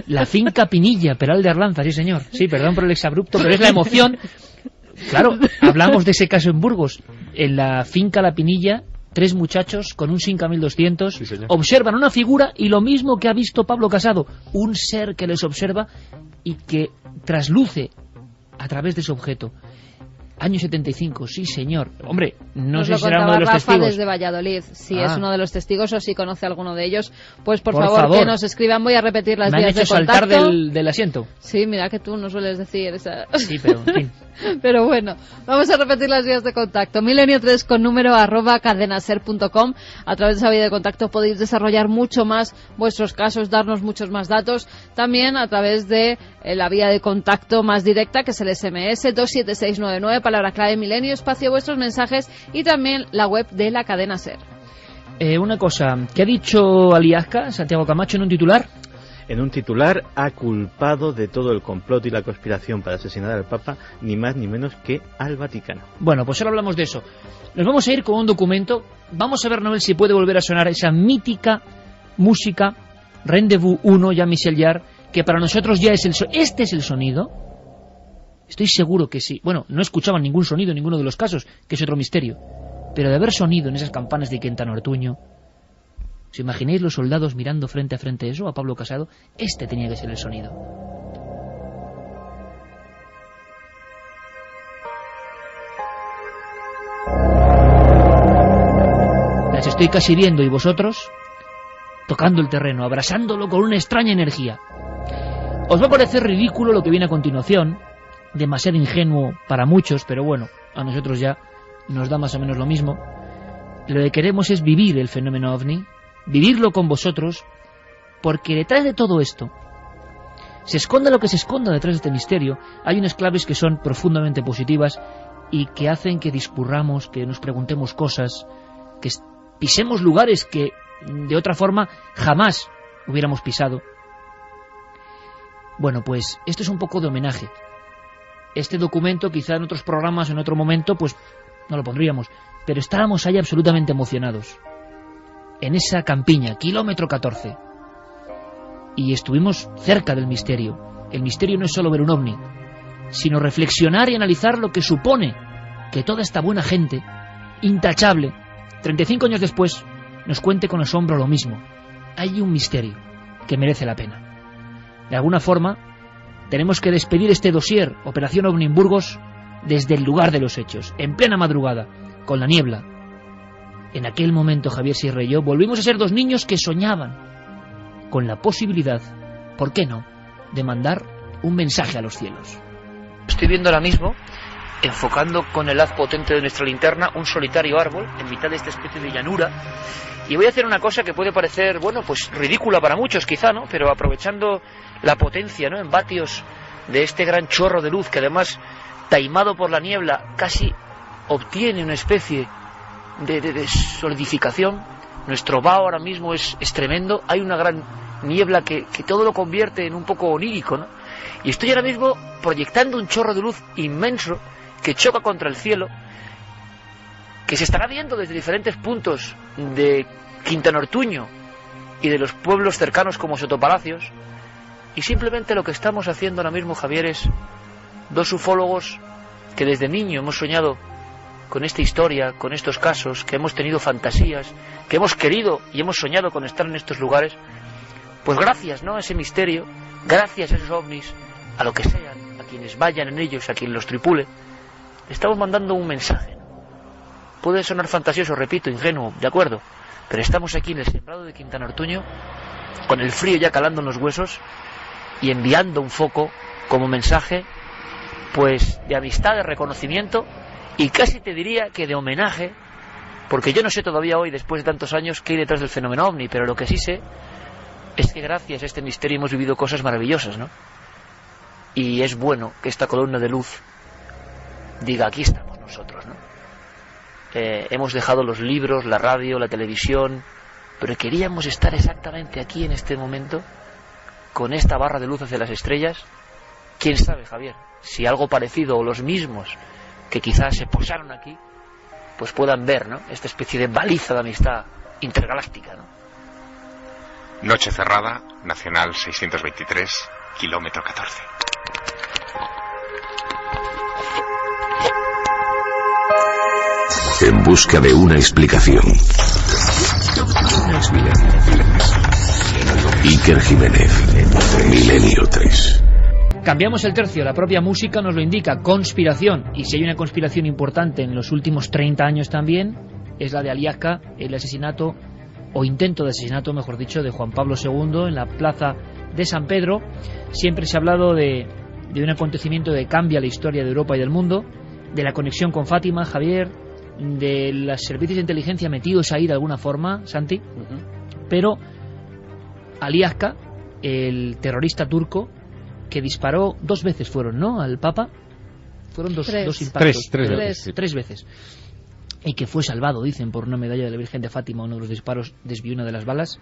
La finca Pinilla, Peral de Arlanza, sí señor. Sí, perdón por el exabrupto, pero es la emoción. Claro, hablamos de ese caso en Burgos. En la finca La Pinilla, 3 muchachos con un Simca 1200 observan una figura y lo mismo que ha visto Pablo Casado, un ser que les observa y que trasluce a través de ese objeto. Año 75, sí señor. Hombre, no sé si será uno de los Rafa testigos. Desde Valladolid. Si es uno de los testigos o si conoce a alguno de ellos, pues por favor que nos escriban. Voy a repetir las vías de contacto. Me han hecho saltar del asiento. Sí, mira que tú no sueles decir esa... Sí, pero en fin. Pero bueno, vamos a repetir las vías de contacto. Milenio3 con número @cadenaser.com. A través de esa vía de contacto podéis desarrollar mucho más vuestros casos, darnos muchos más datos. También a través de la vía de contacto más directa, que es el SMS 27699, palabra clave Milenio, espacio vuestros mensajes, y también la web de la cadena SER. Una cosa, ¿qué ha dicho Aliasca, Santiago Camacho, en un titular? En un titular, ha culpado de todo el complot y la conspiración para asesinar al Papa, ni más ni menos que al Vaticano. Bueno, pues ahora hablamos de eso. Nos vamos a ir con un documento. Vamos a ver, Noel, si puede volver a sonar esa mítica música Rendezvous 1, Jean-Michel Jarre, que para nosotros ya es ¿Este es el sonido? Estoy seguro que sí. Bueno, no escuchaban ningún sonido en ninguno de los casos, que es otro misterio. Pero de haber sonido en esas campanas de Quintana Ortuño, ¿os imagináis los soldados mirando frente a frente eso, a Pablo Casado? Este tenía que ser el sonido. Las estoy casi viendo, y vosotros tocando el terreno, abrasándolo con una extraña energía. Os va a parecer ridículo lo que viene a continuación, demasiado ingenuo para muchos, pero bueno, a nosotros ya nos da más o menos lo mismo. Lo que queremos es vivir el fenómeno OVNI, vivirlo con vosotros, porque detrás de todo esto, se esconda lo que se esconda detrás de este misterio, hay unas claves que son profundamente positivas y que hacen que discurramos, que nos preguntemos cosas, que pisemos lugares que de otra forma jamás hubiéramos pisado. Bueno, pues esto es un poco de homenaje. Este documento quizá en otros programas, en otro momento, pues no lo pondríamos, pero estábamos ahí absolutamente emocionados. En esa campiña, kilómetro 14. Y estuvimos cerca del misterio. El misterio no es solo ver un ovni, sino reflexionar y analizar lo que supone que toda esta buena gente, intachable, 35 años después, nos cuente con asombro lo mismo. hay un misterio que merece la pena. De alguna forma, tenemos que despedir este dossier, Operación OVNI en Burgos, desde el lugar de los hechos, en plena madrugada, con la niebla. En aquel momento, Javier Sierra y yo volvimos a ser dos niños que soñaban con la posibilidad, ¿por qué no?, de mandar un mensaje a los cielos. Estoy viendo ahora mismo, enfocando con el haz potente de nuestra linterna, un solitario árbol en mitad de esta especie de llanura. Y voy a hacer una cosa que puede parecer, bueno, pues ridícula para muchos quizá, ¿no? Pero aprovechando la potencia, ¿no?, en vatios de este gran chorro de luz que además, taimado por la niebla, casi obtiene una especie de solidificación. Nuestro vaho ahora mismo es tremendo. Hay una gran niebla que todo lo convierte en un poco onírico, ¿no? Y estoy ahora mismo proyectando un chorro de luz inmenso que choca contra el cielo, que se estará viendo desde diferentes puntos de Quintana Ortuño y de los pueblos cercanos como Sotopalacios. Y simplemente lo que estamos haciendo ahora mismo, Javier, es dos ufólogos que desde niño hemos soñado con esta historia, con estos casos, que hemos tenido fantasías, que hemos querido y hemos soñado con estar en estos lugares. Pues gracias, ¿no?, a ese misterio, gracias a esos ovnis, a lo que sean, a quienes vayan en ellos, a quien los tripule, estamos mandando un mensaje. Puede sonar fantasioso, repito, ingenuo, de acuerdo, pero estamos aquí en el sembrado de Quintana Ortuño, con el frío ya calando en los huesos, y enviando un foco como mensaje, pues de amistad, de reconocimiento, y casi te diría que de homenaje, porque yo no sé todavía hoy, después de tantos años, qué hay detrás del fenómeno OVNI, pero lo que sí sé es que gracias a este misterio hemos vivido cosas maravillosas, ¿no? Y es bueno que esta columna de luz diga, aquí estamos nosotros, ¿no? Hemos dejado los libros, la radio, la televisión, pero queríamos estar exactamente aquí en este momento, con esta barra de luz hacia las estrellas. ¿Quién sabe, Javier, si algo parecido o los mismos que quizás se posaron aquí, pues puedan ver, ¿no?, esta especie de baliza de amistad intergaláctica, ¿no? Noche cerrada, Nacional 623, kilómetro 14. En busca de una explicación. Iker Jiménez, Milenio 3. Cambiamos el tercio, la propia música nos lo indica, conspiración. Y si hay una conspiración importante en los últimos 30 años también, es la de Aliasca, el asesinato, o intento de asesinato, mejor dicho, de Juan Pablo II en la plaza de San Pedro. Siempre se ha hablado de un acontecimiento que cambia la historia de Europa y del mundo, de la conexión con Fátima, Javier, de los servicios de inteligencia metidos ahí de alguna forma, Santi. Pero Aliasca, el terrorista turco, que disparó 2 veces fueron, ¿no?, al Papa. Fueron dos impactos. Tres veces. Y que fue salvado, dicen, por una medalla de la Virgen de Fátima. Uno de los disparos desvió una de las balas.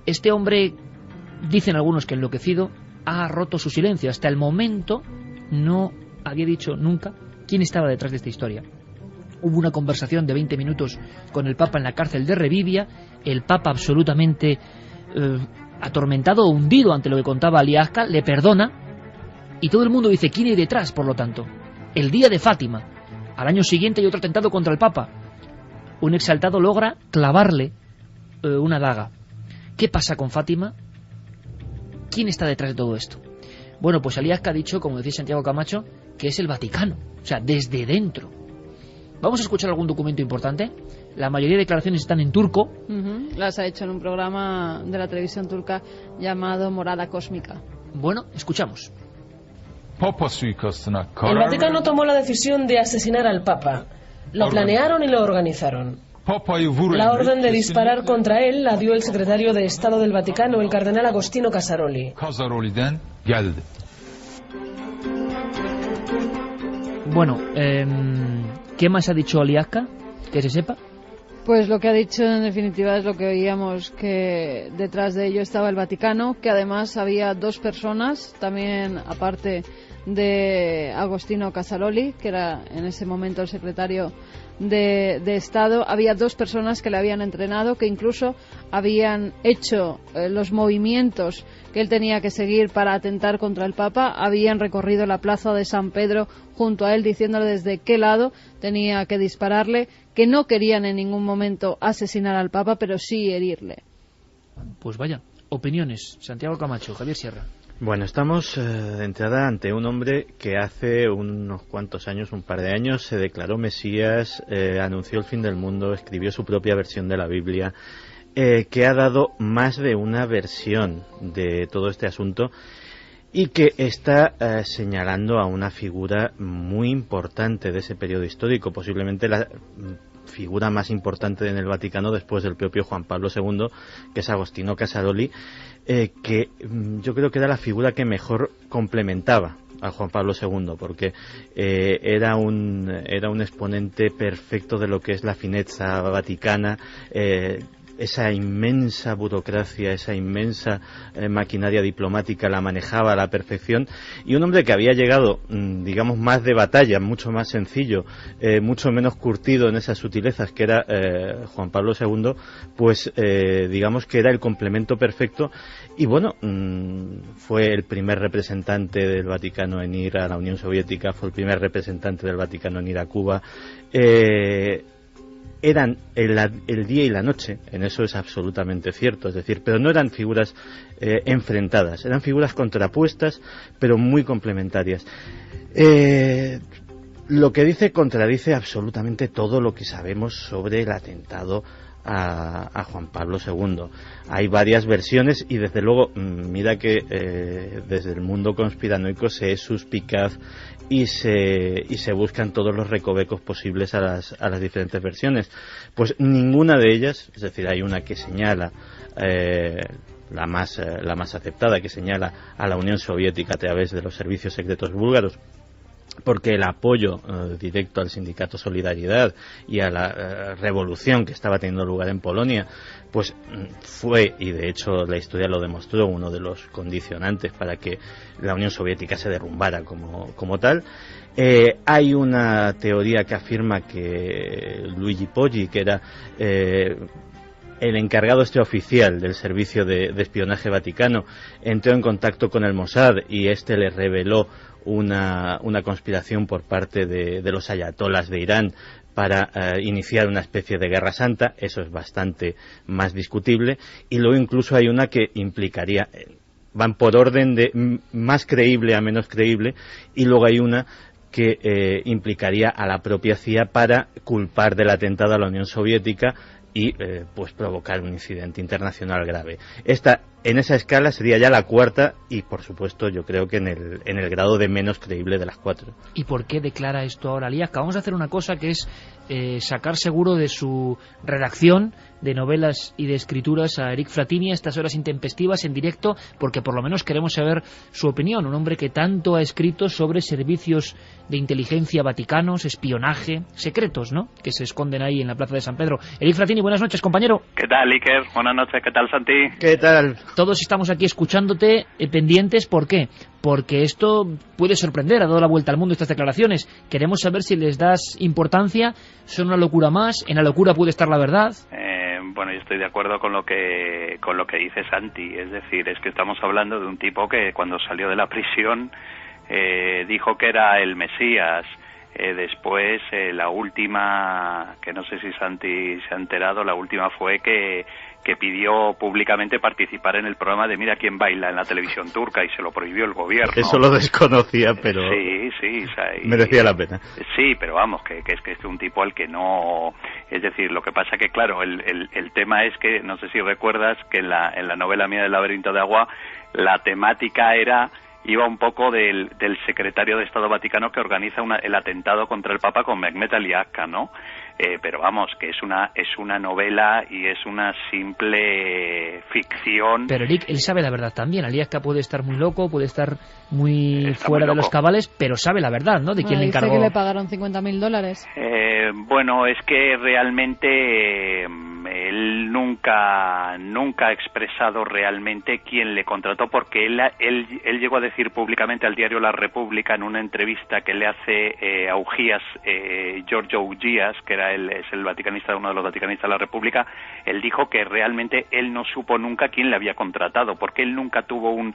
Este hombre, dicen algunos que enloquecido, ha roto su silencio. Hasta el momento no había dicho nunca quién estaba detrás de esta historia. Hubo una conversación de 20 minutos con el Papa en la cárcel de Revivia. El Papa, absolutamente atormentado o hundido ante lo que contaba Aliasca, le perdona, y todo el mundo dice quién hay detrás. Por lo tanto, el día de Fátima, al año siguiente hay otro atentado contra el Papa. Un exaltado logra clavarle una daga. ¿Qué pasa con Fátima? ¿Quién está detrás de todo esto? Bueno, pues Aliasca ha dicho, como decía Santiago Camacho, que es el Vaticano, o sea, desde dentro. Vamos a escuchar algún documento importante. La mayoría de declaraciones están en turco. Las ha hecho en un programa de la televisión turca llamado Morada Cósmica. Bueno, escuchamos. El Vaticano tomó la decisión de asesinar al Papa. Lo planearon y lo organizaron. La orden de disparar contra él la dio el secretario de Estado del Vaticano, el cardenal Agostino Casaroli. Bueno, ¿qué más ha dicho Aliasca? ¿Que se sepa? Pues lo que ha dicho en definitiva es lo que oíamos, que detrás de ello estaba el Vaticano, que además había 2 personas, también aparte de Agostino Casaroli, que era en ese momento el secretario de Estado, había 2 personas que le habían entrenado, que incluso habían hecho los movimientos que él tenía que seguir para atentar contra el Papa, habían recorrido la plaza de San Pedro junto a él diciéndole desde qué lado tenía que dispararle, que no querían en ningún momento asesinar al Papa, pero sí herirle. Pues vaya, opiniones. Santiago Camacho, Javier Sierra. Bueno, estamos de entrada ante un hombre que hace unos cuantos años, un par de años, se declaró Mesías, anunció el fin del mundo, escribió su propia versión de la Biblia, que ha dado más de una versión de todo este asunto y que está señalando a una figura muy importante de ese periodo histórico, posiblemente la figura más importante en el Vaticano después del propio Juan Pablo II, que es Agostino Casaroli, que yo creo que era la figura que mejor complementaba a Juan Pablo II, porque era un exponente perfecto de lo que es la finezza vaticana, esa inmensa burocracia, esa inmensa maquinaria diplomática la manejaba a la perfección, y un hombre que había llegado, digamos, más de batalla, mucho más sencillo, mucho menos curtido en esas sutilezas que era Juan Pablo II, pues digamos que era el complemento perfecto. Y bueno, fue el primer representante del Vaticano en ir a la Unión Soviética, fue el primer representante del Vaticano en ir a Cuba. Eran el día y la noche, en eso es absolutamente cierto, es decir, pero no eran figuras enfrentadas, eran figuras contrapuestas, pero muy complementarias. Lo que dice contradice absolutamente todo lo que sabemos sobre el atentado a Juan Pablo II. Hay varias versiones y desde luego, mira que desde el mundo conspiranoico se es suspicaz y se buscan todos los recovecos posibles a las diferentes versiones. Pues ninguna de ellas, es decir, hay una que señala la más aceptada, que señala a la Unión Soviética a través de los servicios secretos búlgaros, porque el apoyo directo al sindicato Solidaridad y a la revolución que estaba teniendo lugar en Polonia, pues fue, y de hecho la historia lo demostró, uno de los condicionantes para que la Unión Soviética se derrumbara como tal. Hay una teoría que afirma que Luigi Poggi, que era el encargado oficial del servicio de espionaje vaticano, entró en contacto con el Mossad y este le reveló una conspiración por parte de los ayatolas de Irán para iniciar una especie de guerra santa. Eso es bastante más discutible. Y luego incluso hay una que implicaría, van por orden de más creíble a menos creíble, y luego hay una que implicaría a la propia CIA para culpar del atentado a la Unión Soviética y pues provocar un incidente internacional grave. Esta, en esa escala, sería ya la cuarta y, por supuesto, yo creo que en el grado de menos creíble de las cuatro. ¿Y por qué declara esto ahora Liasca? Vamos a hacer una cosa que es sacar seguro de su redacción de novelas y de escrituras a Eric Frattini a estas horas intempestivas en directo, porque por lo menos queremos saber su opinión. Un hombre que tanto ha escrito sobre servicios de inteligencia vaticanos, espionaje, secretos, ¿no?, que se esconden ahí en la Plaza de San Pedro. Eric Frattini, buenas noches, compañero. ¿Qué tal, Iker? Buenas noches, ¿qué tal, Santi? ¿Qué tal? Todos estamos aquí escuchándote, pendientes. ¿Por qué? Porque esto puede sorprender, ha dado la vuelta al mundo estas declaraciones. Queremos saber si les das importancia, son una locura más, en la locura puede estar la verdad. Bueno, yo estoy de acuerdo con lo que dice Santi, es decir, es que estamos hablando de un tipo que cuando salió de la prisión dijo que era el Mesías. Después, la última, que no sé si Santi se ha enterado, la última fue que pidió públicamente participar en el programa de Mira quién baila en la televisión turca y se lo prohibió el gobierno. Eso lo desconocía, pero sí, o sea, merecía la pena. Sí, pero vamos, que es un tipo al que no... Es decir, lo que pasa que, claro, el tema es que, no sé si recuerdas, que en la novela mía del laberinto de agua, la temática iba un poco del secretario de Estado Vaticano que organiza el atentado contra el Papa con Mehmet Aliasca, ¿no? Pero vamos, que es una novela y es una simple ficción. Pero Eric, él sabe la verdad también. Aliasca puede estar muy loco, puede estar muy fuera de los cabales, pero sabe la verdad, ¿no?, de quién le encargó. Dice que le pagaron $50.000. Bueno, es que realmente él nunca ha expresado realmente quién le contrató, porque él llegó a decir públicamente al diario La República en una entrevista que le hace a Ugías, Giorgio Ugías, que es el vaticanista, uno de los vaticanistas de La República. Él dijo que realmente él no supo nunca quién le había contratado, porque él nunca tuvo un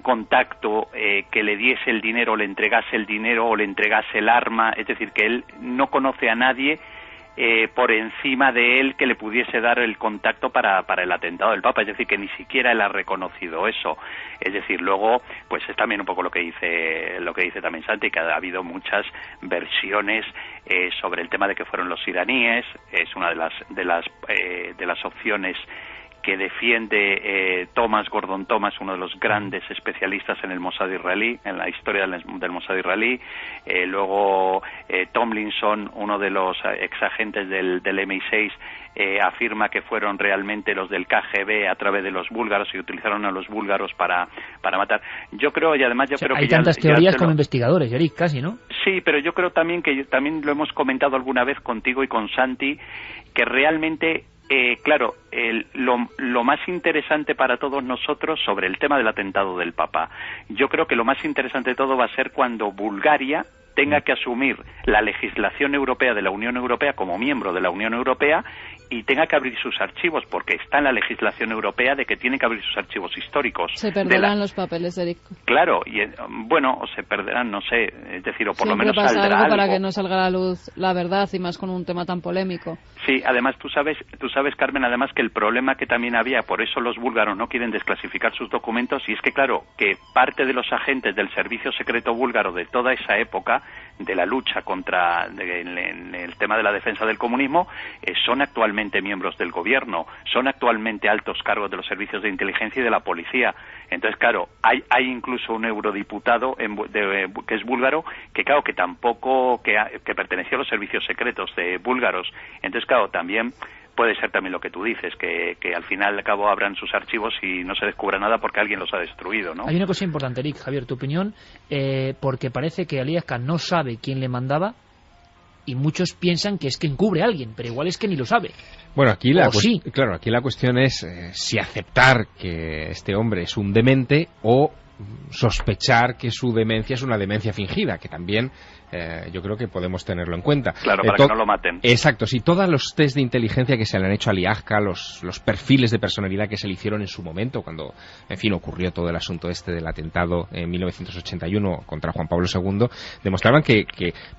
contacto que le diese el dinero, le entregase el dinero o le entregase el arma. Es decir, que él no conoce a nadie por encima de él que le pudiese dar el contacto para el atentado del Papa, es decir, que ni siquiera él ha reconocido eso. Es decir, luego, pues es también un poco lo que dice también Santi, que ha habido muchas versiones sobre el tema de que fueron los iraníes. Es una de las opciones que defiende Thomas Gordon Thomas, uno de los grandes especialistas en el Mossad israelí, en la historia del Mossad israelí. Luego Tomlinson, uno de los exagentes del MI6, afirma que fueron realmente los del KGB a través de los búlgaros y utilizaron a los búlgaros para matar. Yo creo, y además yo creo que hay tantas teorías como investigadores, Eric, casi, ¿no? Sí, pero yo creo también que también lo hemos comentado alguna vez contigo y con Santi, que realmente claro, lo más interesante para todos nosotros sobre el tema del atentado del Papa, yo creo que lo más interesante de todo va a ser cuando Bulgaria tenga que asumir la legislación europea de la Unión Europea como miembro de la Unión Europea y tenga que abrir sus archivos, porque está en la legislación europea de que tiene que abrir sus archivos históricos. Se perderán los papeles, Eric. Claro, y bueno, o se perderán, no sé, es decir, o por siempre lo menos pasa saldrá algo para que no salga a la luz la verdad, y más con un tema tan polémico. Sí, además tú sabes, Carmen, además que el problema que también había, por eso los búlgaros no quieren desclasificar sus documentos, y es que claro, que parte de los agentes del servicio secreto búlgaro de toda esa época, de la lucha contra en el tema de la defensa del comunismo, son actualmente miembros del gobierno, son actualmente altos cargos de los servicios de inteligencia y de la policía. Entonces, claro, hay incluso un eurodiputado que es búlgaro, que claro, que tampoco, que pertenecía a los servicios secretos de búlgaros. Entonces, claro, también puede ser también lo que tú dices, que al final al cabo abran sus archivos y no se descubra nada porque alguien los ha destruido, ¿no? Hay una cosa importante, Eric, Javier, tu opinión, porque parece que Ali Akbar no sabe quién le mandaba y muchos piensan que es que encubre a alguien, pero igual es que ni lo sabe. Bueno, aquí la cuestión es si aceptar que este hombre es un demente o sospechar que su demencia es una demencia fingida, que también yo creo que podemos tenerlo en cuenta. Claro, para que no lo maten. Exacto, si todos los test de inteligencia que se le han hecho a Ali Akbar, los perfiles de personalidad que se le hicieron en su momento, cuando, en fin, ocurrió todo el asunto del atentado en 1981 contra Juan Pablo II, demostraban que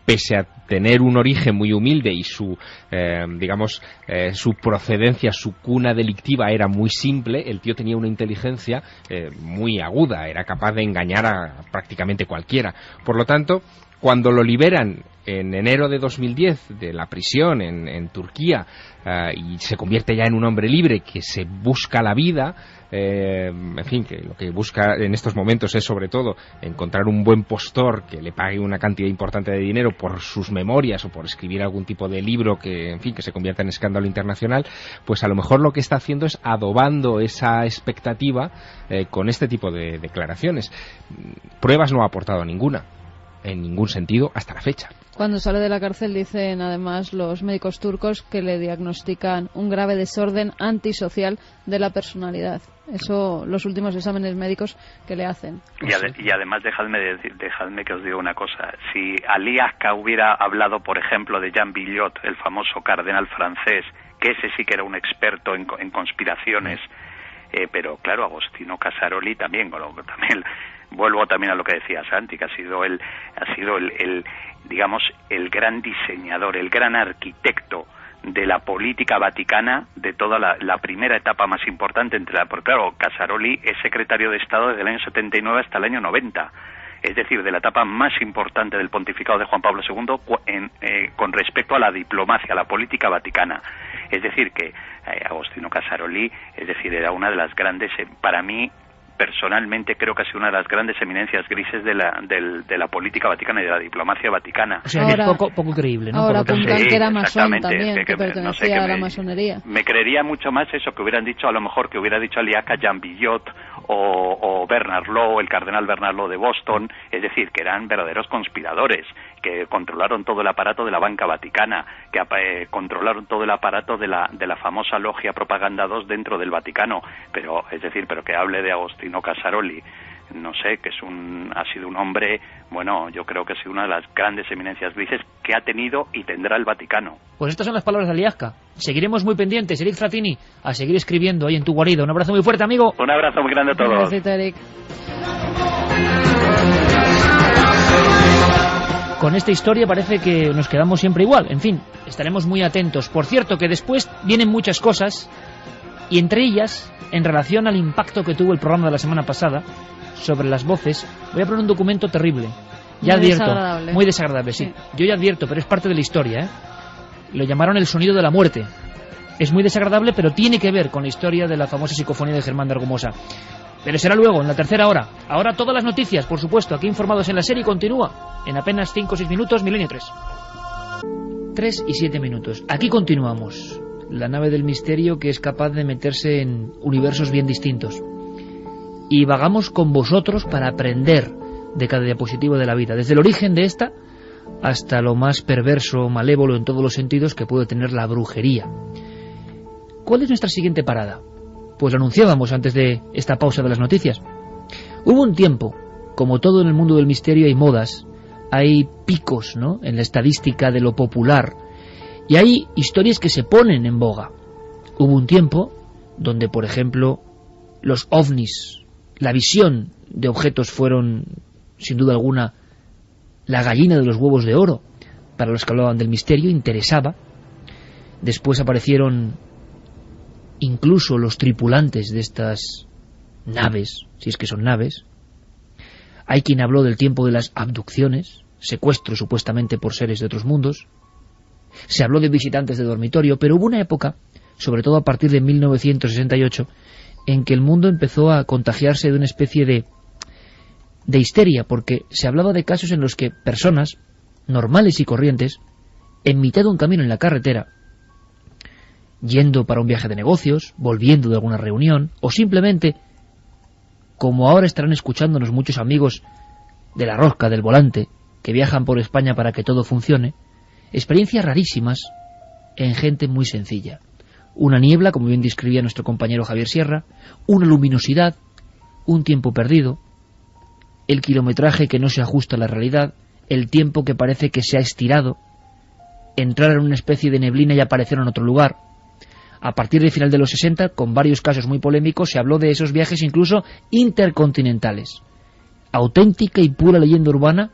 pese a tener un origen muy humilde y su procedencia, su cuna delictiva era muy simple, el tío tenía una inteligencia muy aguda, era capaz de engañar a prácticamente cualquiera. Por lo tanto, cuando lo liberan en enero de 2010 de la prisión en Turquía y se convierte ya en un hombre libre que se busca la vida, en fin, que lo que busca en estos momentos es sobre todo encontrar un buen postor que le pague una cantidad importante de dinero por sus memorias o por escribir algún tipo de libro que, en fin, que se convierta en escándalo internacional, pues a lo mejor lo que está haciendo es adobando esa expectativa con este tipo de declaraciones. Pruebas no ha aportado ninguna, en ningún sentido, hasta la fecha. Cuando sale de la cárcel dicen además los médicos turcos que le diagnostican un grave desorden antisocial de la personalidad. Eso, los últimos exámenes médicos que le hacen. Y además dejadme que os diga una cosa. Si Ali Akbar hubiera hablado, por ejemplo, de Jean Billot, el famoso cardenal francés, que ese sí que era un experto en conspiraciones, pero claro, Agostino Casaroli también vuelvo también a lo que decía Santi, que ha sido el digamos el gran diseñador, el gran arquitecto de la política vaticana de toda la primera etapa más importante porque claro, Casaroli es secretario de Estado desde el año 79 hasta el año 90. Es decir, de la etapa más importante del pontificado de Juan Pablo II con respecto a la diplomacia, a la política vaticana. Es decir, que Agostino Casaroli, es decir, era una de las grandes, para mí, personalmente creo que ha sido una de las grandes eminencias grises de la política vaticana y de la diplomacia vaticana. O sea, que es poco creíble, ¿no? Ahora apuntan que era masón también, que pertenecía a la masonería. Me creería mucho más eso que hubieran dicho, a lo mejor que hubiera dicho Ali Akbar, Jean Billot o Bernard Law, el cardenal Bernard Law de Boston, es decir, que eran verdaderos conspiradores, que controlaron todo el aparato de la banca vaticana, que controlaron todo el aparato de la famosa logia Propaganda 2 dentro del Vaticano, pero que hable de Agostino Casaroli, no sé, que ha sido un hombre, bueno, yo creo que ha sido una de las grandes eminencias grises que ha tenido y tendrá el Vaticano. Pues estas son las palabras de Ali Akbar. Seguiremos muy pendientes, Eric Frattini, a seguir escribiendo ahí en tu guarida. Un abrazo muy fuerte, amigo. Un abrazo muy grande a todos. Gracias, Eric. con esta historia parece que nos quedamos siempre igual. En fin, estaremos muy atentos. Por cierto, que después vienen muchas cosas, y entre ellas, en relación al impacto que tuvo el programa de la semana pasada sobre las voces, voy a poner un documento terrible. Ya muy advierto, desagradable. muy desagradable, sí. Yo ya advierto, pero es parte de la historia, ¿eh? Lo llamaron el sonido de la muerte. Es muy desagradable, pero tiene que ver con la historia de la famosa psicofonía de Germán de Argumosa. Pero será luego, en la tercera hora. Ahora todas las noticias, por supuesto, aquí informados en la serie, continúa en apenas 5 o 6 minutos, Milenio 3. 3 y 7 minutos. Aquí continuamos. La nave del misterio que es capaz de meterse en universos bien distintos. Y vagamos con vosotros para aprender de cada diapositivo de la vida, desde el origen de esta hasta lo más perverso, malévolo en todos los sentidos que puede tener la brujería. ¿Cuál es nuestra siguiente parada? Pues lo anunciábamos antes de esta pausa de las noticias. Hubo un tiempo, como todo en el mundo del misterio hay modas, hay picos, ¿no?, en la estadística de lo popular, y hay historias que se ponen en boga. Hubo un tiempo donde, por ejemplo, los ovnis, la visión de objetos fueron, sin duda alguna, la gallina de los huevos de oro para los que hablaban del misterio, interesaba. Después aparecieron incluso los tripulantes de estas naves, si es que son naves. Hay quien habló del tiempo de las abducciones, secuestros supuestamente por seres de otros mundos. Se habló de visitantes de dormitorio, pero hubo una época, sobre todo a partir de 1968, en que el mundo empezó a contagiarse de una especie de histeria, porque se hablaba de casos en los que personas normales y corrientes, en mitad de un camino en la carretera, yendo para un viaje de negocios, volviendo de alguna reunión, o simplemente, como ahora estarán escuchándonos muchos amigos de la rosca, del volante, que viajan por España para que todo funcione, experiencias rarísimas en gente muy sencilla. Una niebla, como bien describía nuestro compañero Javier Sierra, una luminosidad, un tiempo perdido, el kilometraje que no se ajusta a la realidad, el tiempo que parece que se ha estirado, entrar en una especie de neblina y aparecer en otro lugar. A partir del final de los 60, con varios casos muy polémicos, se habló de esos viajes incluso intercontinentales. Auténtica y pura leyenda urbana,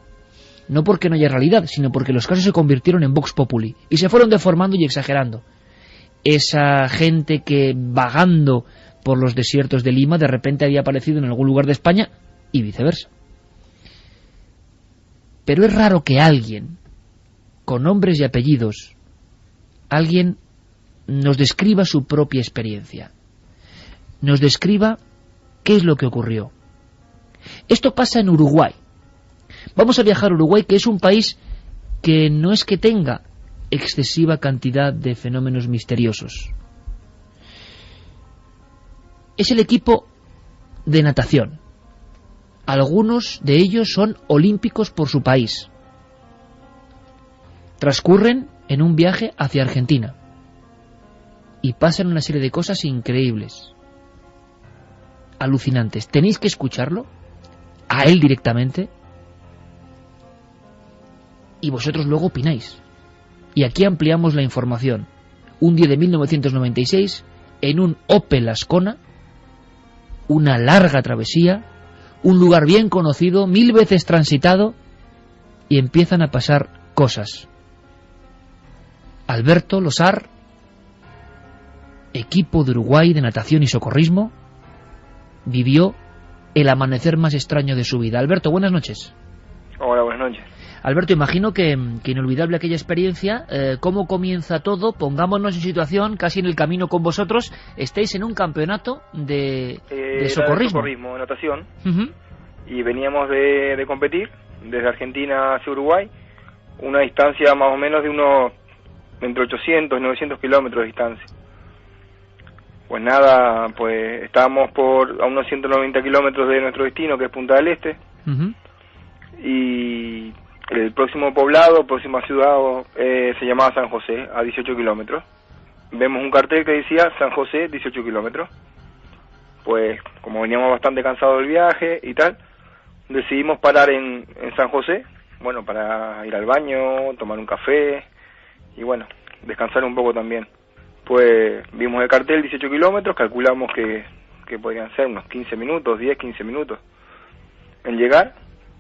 no porque no haya realidad, sino porque los casos se convirtieron en vox populi y se fueron deformando y exagerando. Esa gente que, vagando por los desiertos de Lima, de repente había aparecido en algún lugar de España y viceversa. Pero es raro que alguien, con nombres y apellidos, alguien nos describa su propia experiencia, nos describa qué es lo que ocurrió. Esto pasa en Uruguay. Vamos a viajar a Uruguay, que es un país que no es que tenga excesiva cantidad de fenómenos misteriosos. Es el equipo de natación. Algunos de ellos son olímpicos por su país. Transcurren en un viaje hacia Argentina y pasan una serie de cosas increíbles, alucinantes. Tenéis que escucharlo, a él directamente, y vosotros luego opináis. Y aquí ampliamos la información. Un día de 1996, en un Opel Ascona, una larga travesía, un lugar bien conocido, 1000 veces transitado, y empiezan a pasar cosas. Alberto Losar, equipo de Uruguay de natación y socorrismo, vivió el amanecer más extraño de su vida. Alberto, buenas noches. Hola, buenas noches. Alberto, imagino que inolvidable aquella experiencia. ¿Cómo comienza todo? Pongámonos en situación, casi en el camino con vosotros. Estáis en un campeonato de socorrismo. De socorrismo, de natación. Y veníamos de competir desde Argentina hacia Uruguay, una distancia más o menos de unos entre 800 y 900 kilómetros de distancia. Pues nada, pues estábamos a unos 190 kilómetros de nuestro destino, que es Punta del Este. Y el próximo poblado, próxima ciudad, se llamaba San José, a 18 kilómetros. Vemos un cartel que decía San José, 18 kilómetros. Pues como veníamos bastante cansados del viaje y tal, decidimos parar en San José, bueno, para ir al baño, tomar un café y bueno, descansar un poco también. Pues vimos el cartel 18 kilómetros, calculamos que podrían ser unos 15 minutos, 10, 15 minutos en llegar,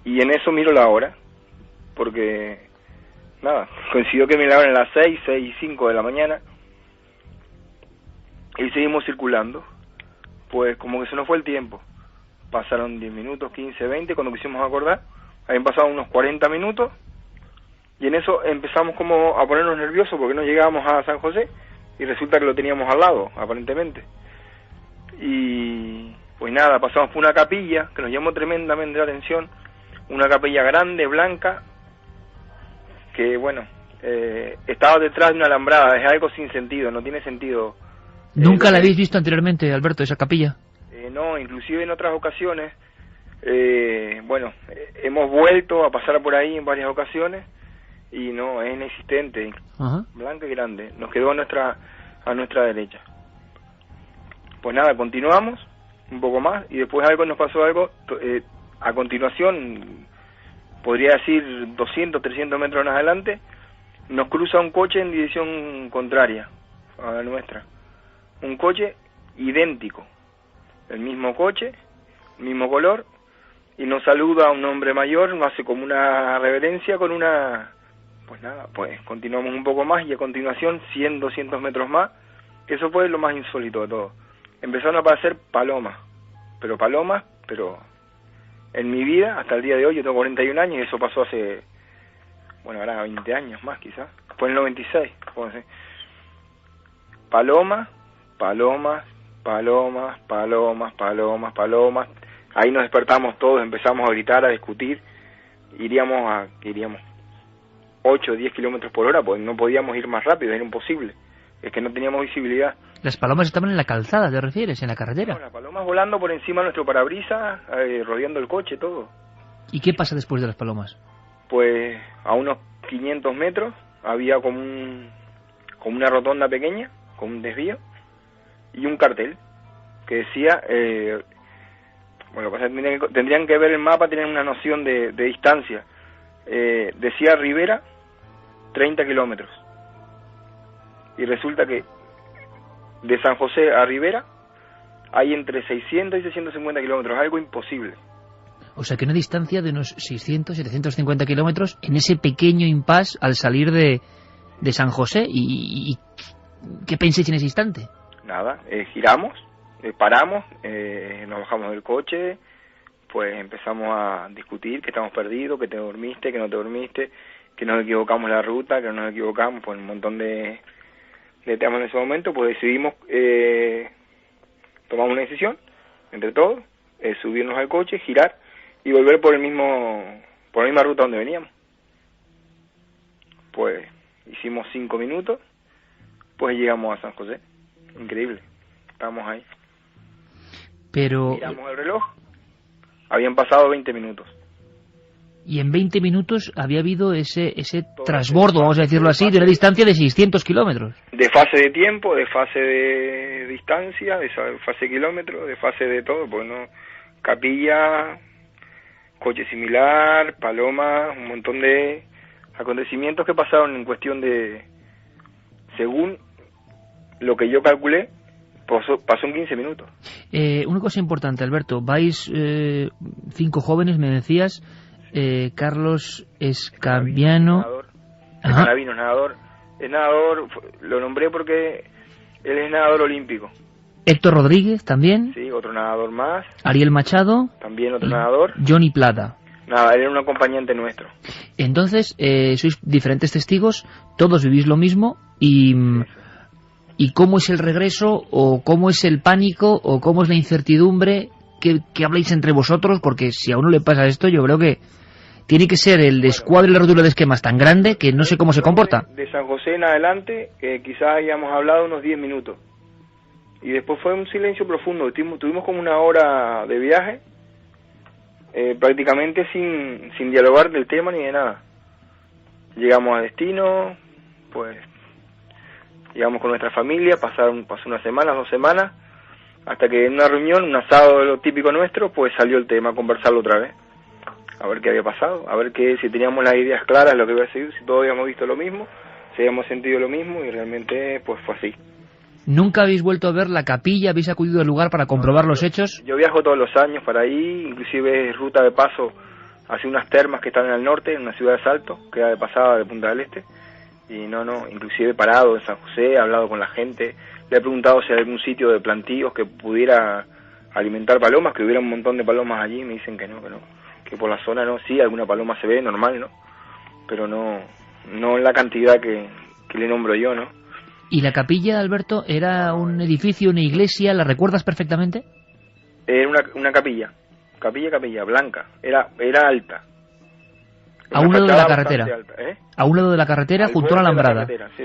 y en eso miro la hora. porque, nada, coincidió que me la abren a las 6 y 5 de la mañana, y seguimos circulando. Pues como que se nos fue el tiempo. Pasaron 10 minutos, 15, 20, cuando quisimos acordar, habían pasado unos 40 minutos, y en eso empezamos como a ponernos nerviosos porque no llegábamos a San José, y resulta que lo teníamos al lado, aparentemente. Y pues nada, pasamos por una capilla que nos llamó tremendamente la atención, una capilla grande, blanca, que bueno, estaba detrás de una alambrada, es algo sin sentido, no tiene sentido. ¿Nunca la habéis visto anteriormente, Alberto, esa capilla? No, inclusive en otras ocasiones, hemos vuelto a pasar por ahí en varias ocasiones y no, es inexistente. Ajá. Blanca y grande, nos quedó a nuestra derecha. Pues nada, continuamos un poco más y después nos pasó algo, a continuación, podría decir 200, 300 metros más adelante, nos cruza un coche en dirección contraria a la nuestra. Un coche idéntico, el mismo coche, el mismo color, y nos saluda un hombre mayor, nos hace como una reverencia con una... Pues nada, pues continuamos un poco más y a continuación 100, 200 metros más, eso fue lo más insólito de todo. Empezaron a aparecer palomas, pero en mi vida, hasta el día de hoy, yo tengo 41 años y eso pasó hace, ahora 20 años más quizás, fue en el 96, palomas, ahí nos despertamos todos, empezamos a gritar, a discutir, iríamos 8 o 10 kilómetros por hora, pues no podíamos ir más rápido, era imposible, es que no teníamos visibilidad. ¿Las palomas estaban en la calzada, te refieres, en la carretera? No, las palomas volando por encima de nuestro parabrisas, rodeando el coche, todo. ¿Y qué pasa después de las palomas? Pues a unos 500 metros había como una rotonda pequeña, con un desvío, y un cartel que decía, tendrían que ver el mapa, tener una noción de distancia. Decía Rivera 30 kilómetros, y resulta que de San José a Rivera hay entre 600 y 650 kilómetros, algo imposible. O sea que una distancia de unos 600, 750 kilómetros en ese pequeño impasse al salir de San José. ¿Y qué pensáis en ese instante? Nada, giramos, paramos, nos bajamos del coche, pues empezamos a discutir que estamos perdidos, que te dormiste, que no te dormiste, que nos equivocamos la ruta, que no nos equivocamos, pues un montón de temas en ese momento. Pues decidimos, tomamos una decisión entre todos, subirnos al coche, girar y volver por la misma ruta donde veníamos. Pues hicimos 5 minutos, pues llegamos a San José. Increíble, estábamos ahí. Pero miramos el reloj, habían pasado 20 minutos. Y en 20 minutos había habido ese trasbordo, vamos a decirlo así, de una distancia de 600 kilómetros. De fase de tiempo, de fase de distancia, de fase de kilómetros, de fase de todo, pues no, capilla, coche similar, palomas, un montón de acontecimientos que pasaron en cuestión de, según lo que yo calculé, pasó en 15 minutos. Una cosa importante, Alberto, vais 5 jóvenes, me decías. Carlos Escabiano, nadador. Es nadador, lo nombré porque él es nadador olímpico. Héctor Rodríguez también. Sí, otro nadador más. Ariel Machado. También otro nadador. Johnny Plata. Nada, él era un acompañante nuestro. Entonces, sois diferentes testigos, todos vivís lo mismo y ¿cómo es el regreso o cómo es el pánico o cómo es la incertidumbre que habláis entre vosotros? Porque si a uno le pasa esto, yo creo que tiene que ser el descuadre y la rotura de esquemas tan grande que no sé cómo se comporta. De San José en adelante, quizás hayamos hablado unos 10 minutos. Y después fue un silencio profundo. Tuvimos como una hora de viaje, prácticamente sin dialogar del tema ni de nada. Llegamos a destino, pues llegamos con nuestra familia, pasó unas semanas, 2 semanas, hasta que en una reunión, un asado de lo típico nuestro, pues salió el tema, conversarlo otra vez. A ver qué había pasado, a ver si teníamos las ideas claras, lo que había sido, si todos habíamos visto lo mismo, si habíamos sentido lo mismo, y realmente pues fue así. ¿Nunca habéis vuelto a ver la capilla? ¿Habéis acudido al lugar para comprobar los hechos? Yo viajo todos los años para ahí, inclusive es ruta de paso hacia unas termas que están en el norte, en una ciudad de Salto, que era de pasada de Punta del Este, y inclusive he parado en San José, he hablado con la gente, le he preguntado si hay algún sitio de plantíos que pudiera alimentar palomas, que hubiera un montón de palomas allí, y me dicen que no, que por la zona no, sí, alguna paloma se ve, normal, ¿no? Pero no en la cantidad que le nombro yo, ¿no? ¿Y la capilla, Alberto, era un edificio, una iglesia? ¿La recuerdas perfectamente? Era una capilla, blanca, era alta. A un lado de la carretera. Alta, ¿eh? A un lado de la carretera, junto a la alambrada. Sí.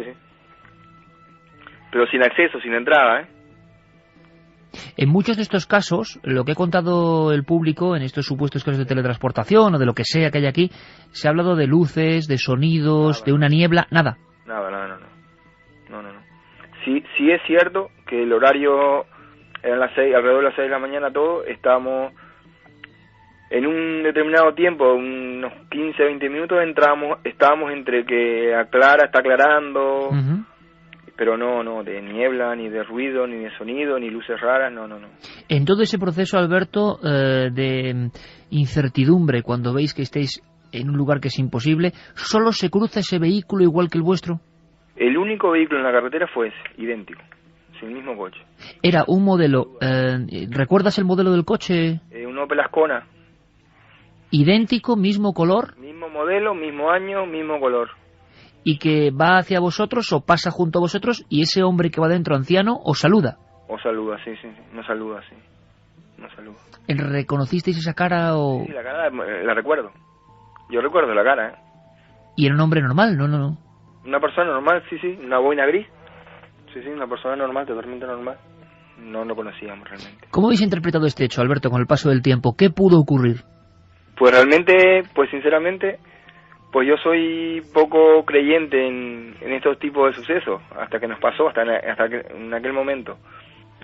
Pero sin acceso, sin entrada, ¿eh? En muchos de estos casos, lo que ha contado el público, en estos supuestos casos de teletransportación o de lo que sea que hay aquí, se ha hablado de luces, de sonidos, de una niebla, nada. Nada, no. Sí es cierto que el horario eran las 6, alrededor de las 6 de la mañana todo, estábamos en un determinado tiempo, unos 15, 20 minutos, estábamos entre que está aclarando, pero no, de niebla, ni de ruido, ni de sonido, ni luces raras, no. En todo ese proceso, Alberto, de incertidumbre, cuando veis que estáis en un lugar que es imposible, ¿solo se cruza ese vehículo igual que el vuestro? El único vehículo en la carretera fue ese, idéntico, sin el mismo coche. Era un modelo, ¿recuerdas el modelo del coche? Un Opel Ascona. ¿Idéntico, mismo color? Mismo modelo, mismo año, mismo color. ¿Y que va hacia vosotros o pasa junto a vosotros y ese hombre que va dentro, anciano, os saluda? Os saluda, sí, nos saluda, sí. Nos saluda. ¿Reconocisteis esa cara o...? Sí, la cara la recuerdo. Yo recuerdo la cara, ¿eh? ¿Y era un hombre normal? No. Una persona normal, sí, una boina gris. Sí, una persona normal, totalmente normal. No lo conocíamos realmente. ¿Cómo habéis interpretado este hecho, Alberto, con el paso del tiempo? ¿Qué pudo ocurrir? Pues realmente, sinceramente, pues yo soy poco creyente en estos tipos de sucesos, hasta que nos pasó, hasta que en aquel momento.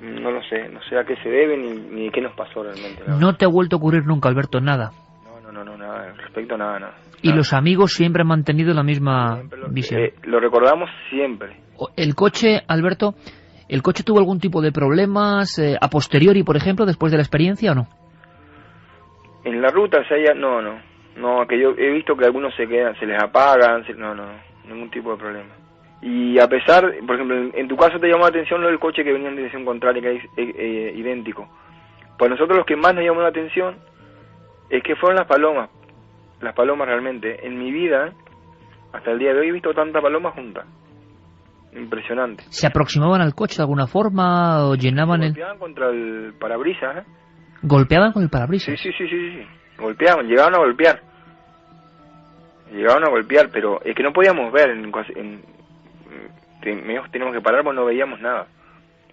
No lo sé, no sé a qué se debe ni qué nos pasó realmente. ¿No te ha vuelto a ocurrir nunca, Alberto, nada? No, nada, respecto a nada. ¿Y los amigos siempre han mantenido la misma visión? Lo recordamos siempre. ¿El coche, Alberto, tuvo algún tipo de problemas a posteriori, por ejemplo, después de la experiencia o no? En la ruta, no, que yo he visto que algunos se les apagan, no, ningún tipo de problema. Y a pesar, por ejemplo, en tu caso te llamó la atención lo del coche que venía en dirección contraria, que es idéntico. Pues nosotros los que más nos llamó la atención es que fueron las palomas realmente. En mi vida, hasta el día de hoy, he visto tantas palomas juntas. Impresionante. ¿Se aproximaban al coche de alguna forma o llenaban golpeaban contra el parabrisas, ¿eh? ¿Golpeaban con el parabrisas? Sí. Golpeaban, llegaban a golpear, pero es que no podíamos ver, teníamos que parar porque no veíamos nada.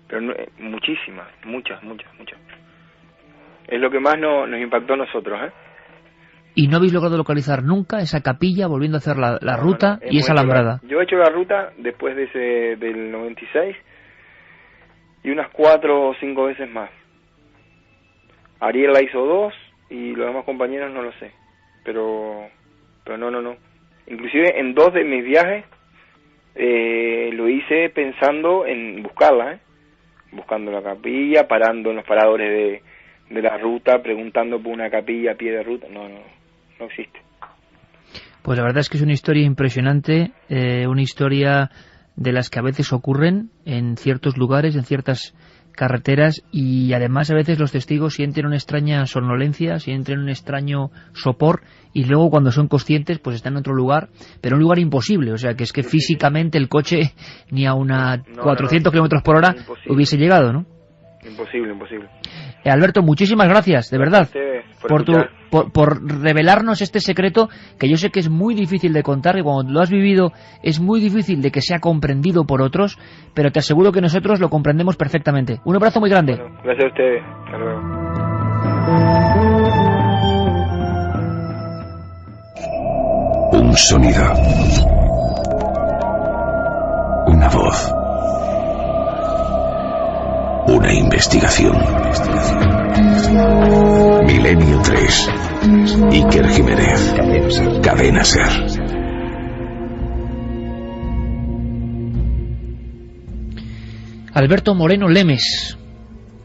Pero muchísimas, muchas. Es lo que más nos impactó a nosotros, ¿eh? ¿Y no habéis logrado localizar nunca esa capilla volviendo a hacer la ruta y esa alambrada? Yo he hecho la ruta después de del 96 y unas 4 o 5 veces más. Ariel la hizo 2 y los demás compañeros no lo sé. Pero no. Inclusive en 2 de mis viajes lo hice pensando en buscarla, buscando la capilla, parando en los paradores de la ruta, preguntando por una capilla a pie de ruta. No existe. Pues la verdad es que es una historia impresionante, una historia de las que a veces ocurren en ciertos lugares, en ciertas carreteras, y además a veces los testigos sienten una extraña somnolencia, sienten un extraño sopor, y luego cuando son conscientes pues están en otro lugar, pero un lugar imposible, o sea que es que físicamente el coche ni a 400 kilómetros por hora hubiese llegado, ¿no? Imposible. Alberto, muchísimas gracias, de verdad, por revelarnos este secreto que yo sé que es muy difícil de contar y cuando lo has vivido es muy difícil de que sea comprendido por otros, pero te aseguro que nosotros lo comprendemos perfectamente. Un abrazo muy grande. Bueno, gracias a ustedes. Hasta luego. Un sonido. Una voz. Una investigación. Milenio 3. Iker Jiménez. Cadena Ser. Alberto Moreno Lemes.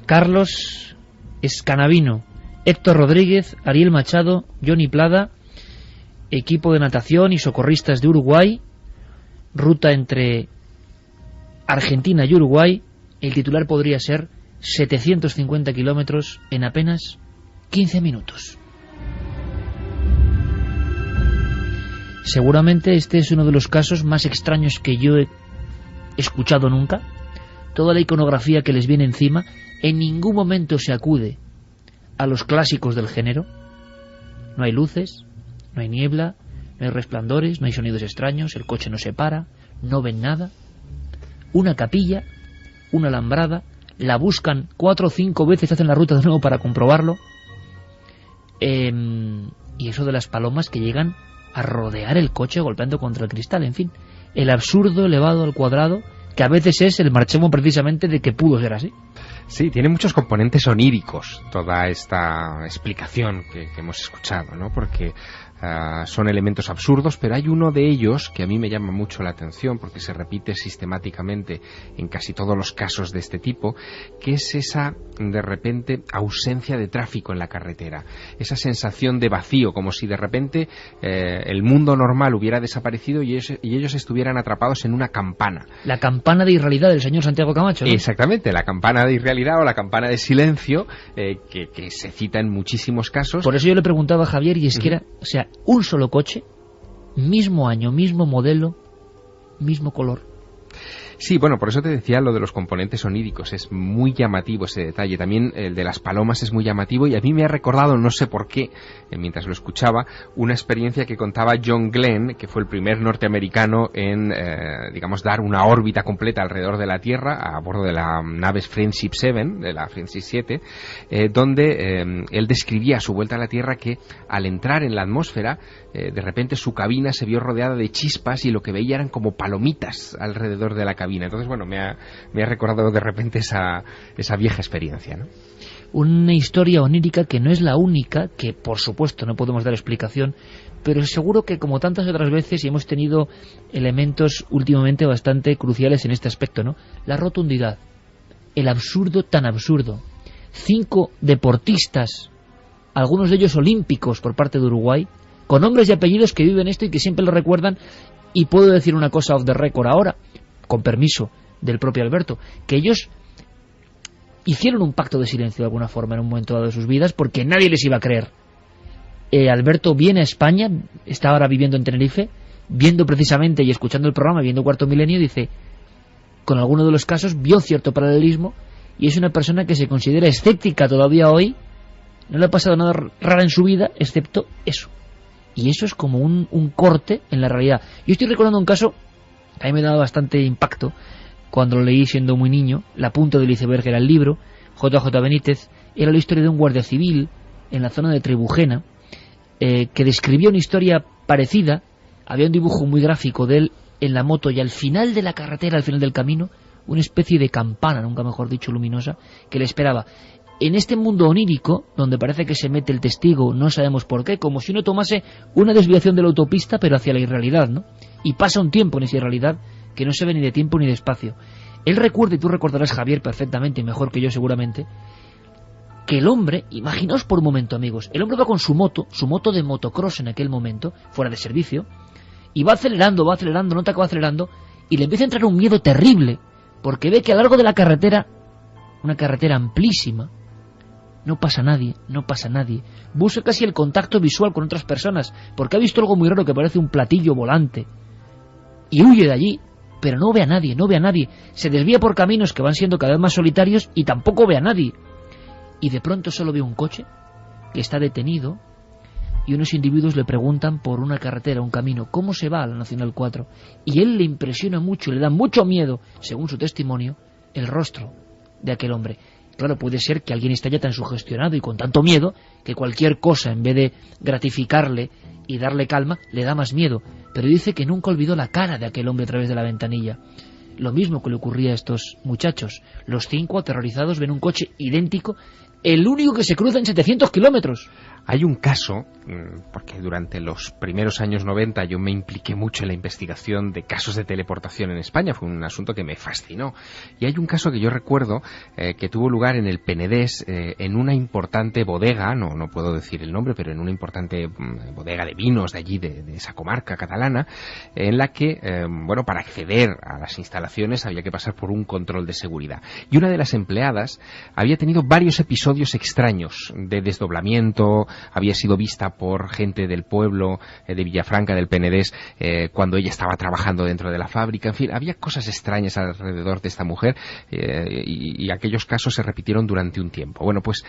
Carlos Escanavino. Héctor Rodríguez, Ariel Machado, Johnny Plada, equipo de natación y socorristas de Uruguay, ruta entre Argentina y Uruguay. El titular podría ser 750 kilómetros en apenas 15 minutos. Seguramente este es uno de los casos más extraños que yo he escuchado nunca. Toda la iconografía que les viene encima, en ningún momento se acude a los clásicos del género. No hay luces, no hay niebla, no hay resplandores, no hay sonidos extraños, el coche no se para, no ven nada. Una capilla, una alambrada, la buscan 4 o 5 veces, hacen la ruta de nuevo para comprobarlo. Y eso de las palomas que llegan a rodear el coche golpeando contra el cristal, en fin, el absurdo elevado al cuadrado, que a veces es el marchemo precisamente de que pudo ser así. Sí, tiene muchos componentes oníricos toda esta explicación que hemos escuchado, ¿no? Porque son elementos absurdos, pero hay uno de ellos que a mí me llama mucho la atención porque se repite sistemáticamente en casi todos los casos de este tipo, que es esa, de repente, ausencia de tráfico en la carretera, esa sensación de vacío, como si de repente el mundo normal hubiera desaparecido y ellos estuvieran atrapados en una campana. La campana de irrealidad del señor Santiago Camacho, ¿no? Exactamente, la campana de irrealidad o la campana de silencio, que se cita en muchísimos casos. Por eso yo le preguntaba a Javier, y es que era, o sea, un solo coche, mismo año, mismo modelo, mismo color. Sí, bueno, por eso te decía lo de los componentes oníricos, es muy llamativo ese detalle. También el de las palomas es muy llamativo y a mí me ha recordado, no sé por qué, mientras lo escuchaba, una experiencia que contaba John Glenn, que fue el primer norteamericano en, digamos, dar una órbita completa alrededor de la Tierra a bordo de la nave Friendship 7, de la Friendship 7, donde él describía a su vuelta a la Tierra que al entrar en la atmósfera, de repente su cabina se vio rodeada de chispas y lo que veía eran como palomitas alrededor de la cabina. Entonces, bueno, me ha recordado de repente esa vieja experiencia, ¿no? Una historia onírica que no es la única, que por supuesto no podemos dar explicación, pero seguro que como tantas otras veces, y hemos tenido elementos últimamente bastante cruciales en este aspecto, ¿no? La rotundidad, el absurdo tan absurdo. 5 deportistas, algunos de ellos olímpicos por parte de Uruguay, con nombres y apellidos que viven esto y que siempre lo recuerdan. Y puedo decir una cosa off the record ahora, con permiso del propio Alberto, que ellos hicieron un pacto de silencio de alguna forma en un momento dado de sus vidas, porque nadie les iba a creer. Alberto viene a España, está ahora viviendo en Tenerife, viendo precisamente y escuchando el programa, viendo Cuarto Milenio, dice, con alguno de los casos vio cierto paralelismo, y es una persona que se considera escéptica todavía hoy, no le ha pasado nada raro en su vida, excepto eso. Y eso es como un corte en la realidad. Yo estoy recordando un caso que a mí me ha dado bastante impacto cuando lo leí siendo muy niño. La punta del iceberg era el libro. JJ Benítez era la historia de un guardia civil en la zona de Trebujena, que describía una historia parecida. Había un dibujo muy gráfico de él en la moto y al final de la carretera, al final del camino, una especie de campana, nunca mejor dicho, luminosa, que le esperaba. En este mundo onírico, donde parece que se mete el testigo, no sabemos por qué, como si uno tomase una desviación de la autopista, pero hacia la irrealidad, ¿no? Y pasa un tiempo en esa irrealidad que no se ve ni de tiempo ni de espacio. Él recuerda, y tú recordarás, Javier, perfectamente, y mejor que yo seguramente, que el hombre, imaginaos por un momento, amigos, el hombre va con su moto de motocross en aquel momento, fuera de servicio, y va acelerando, nota que va acelerando, y le empieza a entrar un miedo terrible, porque ve que a lo largo de la carretera, una carretera amplísima, no pasa nadie. Busca casi el contacto visual con otras personas, porque ha visto algo muy raro que parece un platillo volante. Y huye de allí, pero no ve a nadie. Se desvía por caminos que van siendo cada vez más solitarios y tampoco ve a nadie. Y de pronto solo ve un coche que está detenido y unos individuos le preguntan por una carretera, un camino, ¿cómo se va a la Nacional 4? Y él le impresiona mucho, le da mucho miedo, según su testimonio, el rostro de aquel hombre. Claro, puede ser que alguien esté ya tan sugestionado y con tanto miedo que cualquier cosa, en vez de gratificarle y darle calma, le da más miedo. Pero dice que nunca olvidó la cara de aquel hombre a través de la ventanilla. Lo mismo que le ocurría a estos muchachos. Los 5, aterrorizados, ven un coche idéntico el único que se cruza en 700 kilómetros. Hay un caso, porque durante los primeros años 90 yo me impliqué mucho en la investigación de casos de teleportación en España, fue un asunto que me fascinó. Y hay un caso que yo recuerdo que tuvo lugar en el Penedés, en una importante bodega, no puedo decir el nombre, pero en una importante bodega de vinos de allí, de esa comarca catalana, en la que, para acceder a las instalaciones había que pasar por un control de seguridad. Y una de las empleadas había tenido varios episodios extraños de desdoblamiento, había sido vista por gente del pueblo de Villafranca del Penedés cuando ella estaba trabajando dentro de la fábrica. En fin, había cosas extrañas alrededor de esta mujer y aquellos casos se repitieron durante un tiempo. Bueno, pues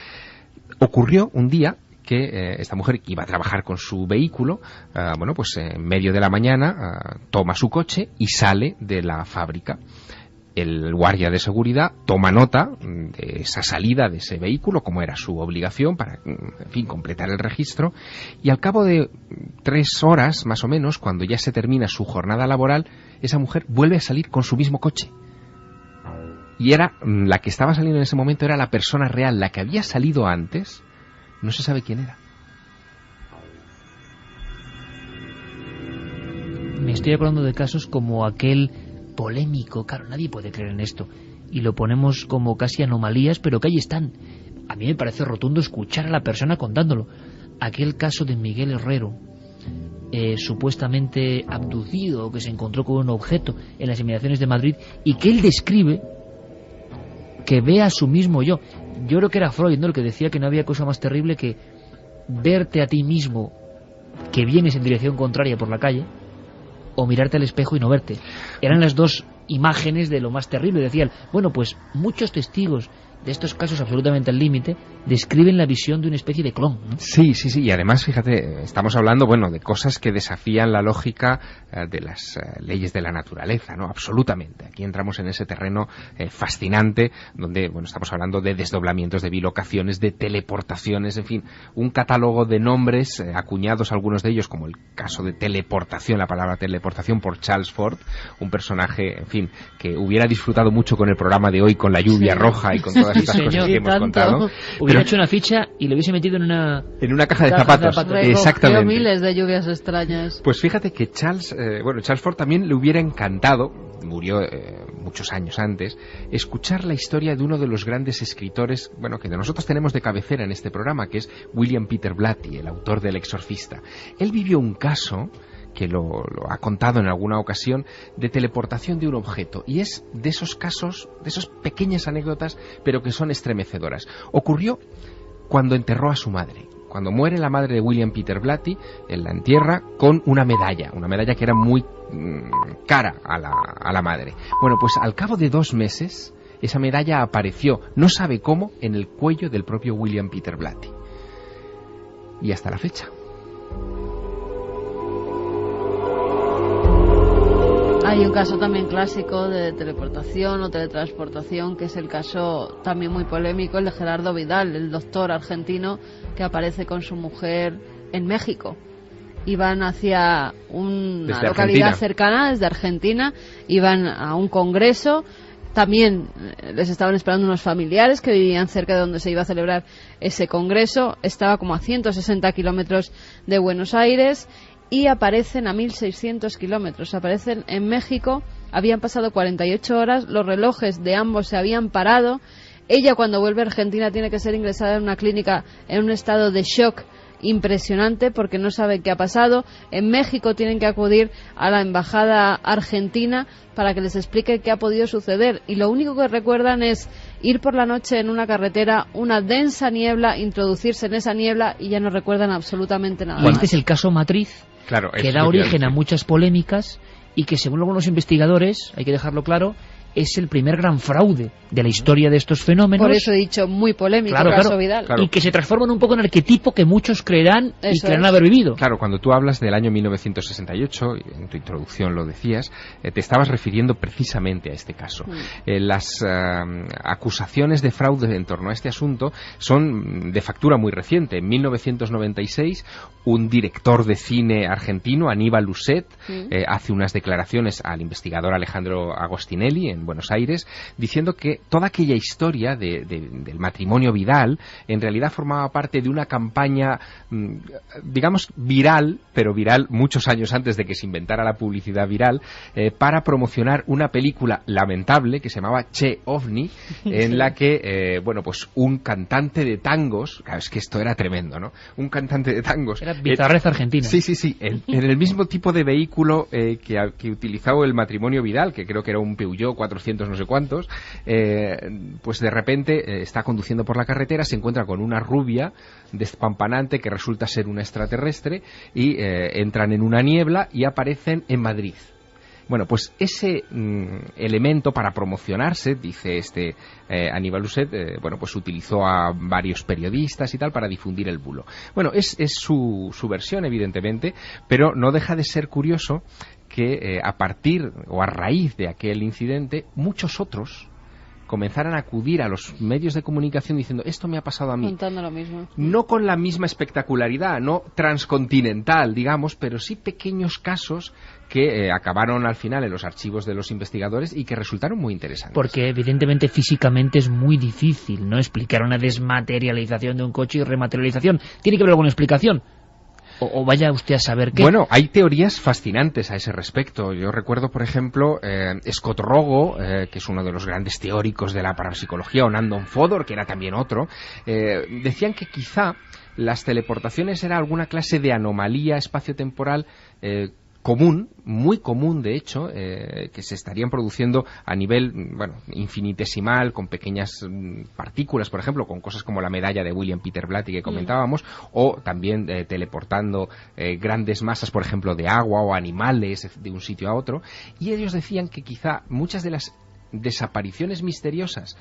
ocurrió un día que esta mujer iba a trabajar con su vehículo, en medio de la mañana toma su coche y sale de la fábrica. El guardia de seguridad toma nota de esa salida de ese vehículo, como era su obligación, para, en fin, completar el registro, y al cabo de 3 horas, más o menos, cuando ya se termina su jornada laboral, esa mujer vuelve a salir con su mismo coche. Y era la que estaba saliendo en ese momento, era la persona real, la que había salido antes, no se sabe quién era. Me estoy acordando de casos como aquel polémico, claro, nadie puede creer en esto, y lo ponemos como casi anomalías, pero que ahí están. A mí me parece rotundo escuchar a la persona contándolo. Aquel caso de Miguel Herrero, supuestamente abducido, que se encontró con un objeto en las inmediaciones de Madrid, y que él describe que ve a su mismo yo. Yo creo que era Freud, ¿no?, el que decía que no había cosa más terrible que verte a ti mismo que vienes en dirección contraria por la calle, o mirarte al espejo y no verte. Eran las dos imágenes de lo más terrible. Decían, bueno, pues muchos testigos de estos casos absolutamente al límite describen la visión de una especie de clon, ¿no? Sí, y además, fíjate, estamos hablando, de cosas que desafían la lógica de las leyes de la naturaleza, ¿no? Absolutamente. Aquí entramos en ese terreno fascinante, donde, estamos hablando de desdoblamientos, de bilocaciones, de teleportaciones, en fin, un catálogo de nombres acuñados, algunos de ellos, como el caso de teleportación, la palabra teleportación por Charles Fort, un personaje, en fin, que hubiera disfrutado mucho con el programa de hoy, con la lluvia roja y con todas estas cosas que hemos contado. Hubiera hecho una ficha y lo hubiese metido en una caja de zapatos. Exactamente. Miles de lluvias extrañas. Pues fíjate que Charles Fort también le hubiera encantado, murió muchos años antes, escuchar la historia de uno de los grandes escritores, que nosotros tenemos de cabecera en este programa, que es William Peter Blatty, el autor del Exorcista. Él vivió un caso que lo ha contado en alguna ocasión, de teleportación de un objeto, y es de esos casos, de esas pequeñas anécdotas, pero que son estremecedoras. Ocurrió cuando enterró a su madre. Cuando muere la madre de William Peter Blatty, él la entierra con una medalla que era muy cara a la madre. Bueno, pues al cabo de 2 meses, esa medalla apareció, no sabe cómo, en el cuello del propio William Peter Blatty. Y hasta la fecha. Hay un caso también clásico de teleportación o teletransportación, que es el caso también muy polémico, el de Gerardo Vidal, el doctor argentino que aparece con su mujer en México. Iban hacia una localidad cercana, desde Argentina, iban a un congreso. También les estaban esperando unos familiares que vivían cerca de donde se iba a celebrar ese congreso. Estaba como a 160 kilómetros de Buenos Aires. Y aparecen a 1.600 kilómetros, aparecen en México, habían pasado 48 horas, los relojes de ambos se habían parado. Ella, cuando vuelve a Argentina, tiene que ser ingresada en una clínica en un estado de shock impresionante porque no sabe qué ha pasado. En México tienen que acudir a la embajada argentina para que les explique qué ha podido suceder, y lo único que recuerdan es ir por la noche en una carretera, una densa niebla, introducirse en esa niebla, y ya no recuerdan absolutamente nada. Este es el caso matriz, claro, que da origen a muchas polémicas y que, según algunos investigadores, hay que dejarlo claro, es el primer gran fraude de la historia de estos fenómenos. Por eso he dicho muy polémico, caso Vidal. Claro. Y que se transforman un poco en arquetipo que muchos creerán y creerán haber vivido. Claro, cuando tú hablas del año 1968, y en tu introducción lo decías, te estabas refiriendo precisamente a este caso. Las acusaciones de fraude en torno a este asunto son de factura muy reciente. En 1996, un director de cine argentino, Aníbal Lucet, hace unas declaraciones al investigador Alejandro Agostinelli en Buenos Aires, diciendo que toda aquella historia del matrimonio Vidal en realidad formaba parte de una campaña, digamos, viral, pero viral muchos años antes de que se inventara la publicidad viral, para promocionar una película lamentable que se llamaba Che Ovni, en la que, bueno, pues un cantante de tangos, claro, es que esto era tremendo, ¿no? Un cantante de tangos. Era bizarreza argentina. Sí, en el mismo tipo de vehículo que utilizaba el matrimonio Vidal, que creo que era un Peugeot 400 no sé cuántos, pues de repente está conduciendo por la carretera, se encuentra con una rubia despampanante que resulta ser una extraterrestre y entran en una niebla y aparecen en Madrid. Bueno, pues ese elemento para promocionarse, dice Aníbal Uset, bueno, pues utilizó a varios periodistas y tal para difundir el bulo. Bueno, es su versión, evidentemente, pero no deja de ser curioso que a partir o a raíz de aquel incidente, muchos otros comenzaran a acudir a los medios de comunicación diciendo, esto me ha pasado a mí. Contando lo mismo. No con la misma espectacularidad, no transcontinental, digamos, pero sí pequeños casos que acabaron al final en los archivos de los investigadores y que resultaron muy interesantes. Porque evidentemente físicamente es muy difícil, ¿no?, explicar una desmaterialización de un coche y rematerialización. Tiene que haber alguna explicación. O vaya usted a saber qué. Bueno, hay teorías fascinantes a ese respecto. Yo recuerdo, por ejemplo, Scott Rogo, que es uno de los grandes teóricos de la parapsicología, o Nandon Fodor, que era también otro, decían que quizá las teleportaciones era alguna clase de anomalía espaciotemporal común, muy común de hecho, que se estarían produciendo a nivel, bueno, infinitesimal, con pequeñas partículas, por ejemplo, con cosas como la medalla de William Peter Blatty que comentábamos, o también teleportando grandes masas, por ejemplo, de agua o animales de un sitio a otro, y ellos decían que quizá muchas de las desapariciones misteriosas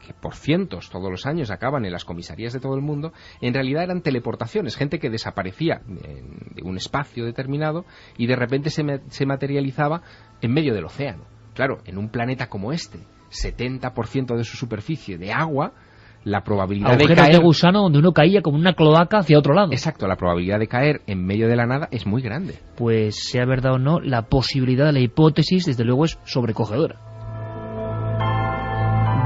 que por cientos todos los años acaban en las comisarías de todo el mundo, en realidad eran teleportaciones, gente que desaparecía de un espacio determinado y de repente se materializaba en medio del océano. Claro, en un planeta como este, 70% de su superficie de agua, la probabilidad de caer... de gusano donde uno caía como una cloaca hacia otro lado. Exacto, la probabilidad de caer en medio de la nada es muy grande. Pues sea verdad o no, la posibilidad, la hipótesis, desde luego es sobrecogedora.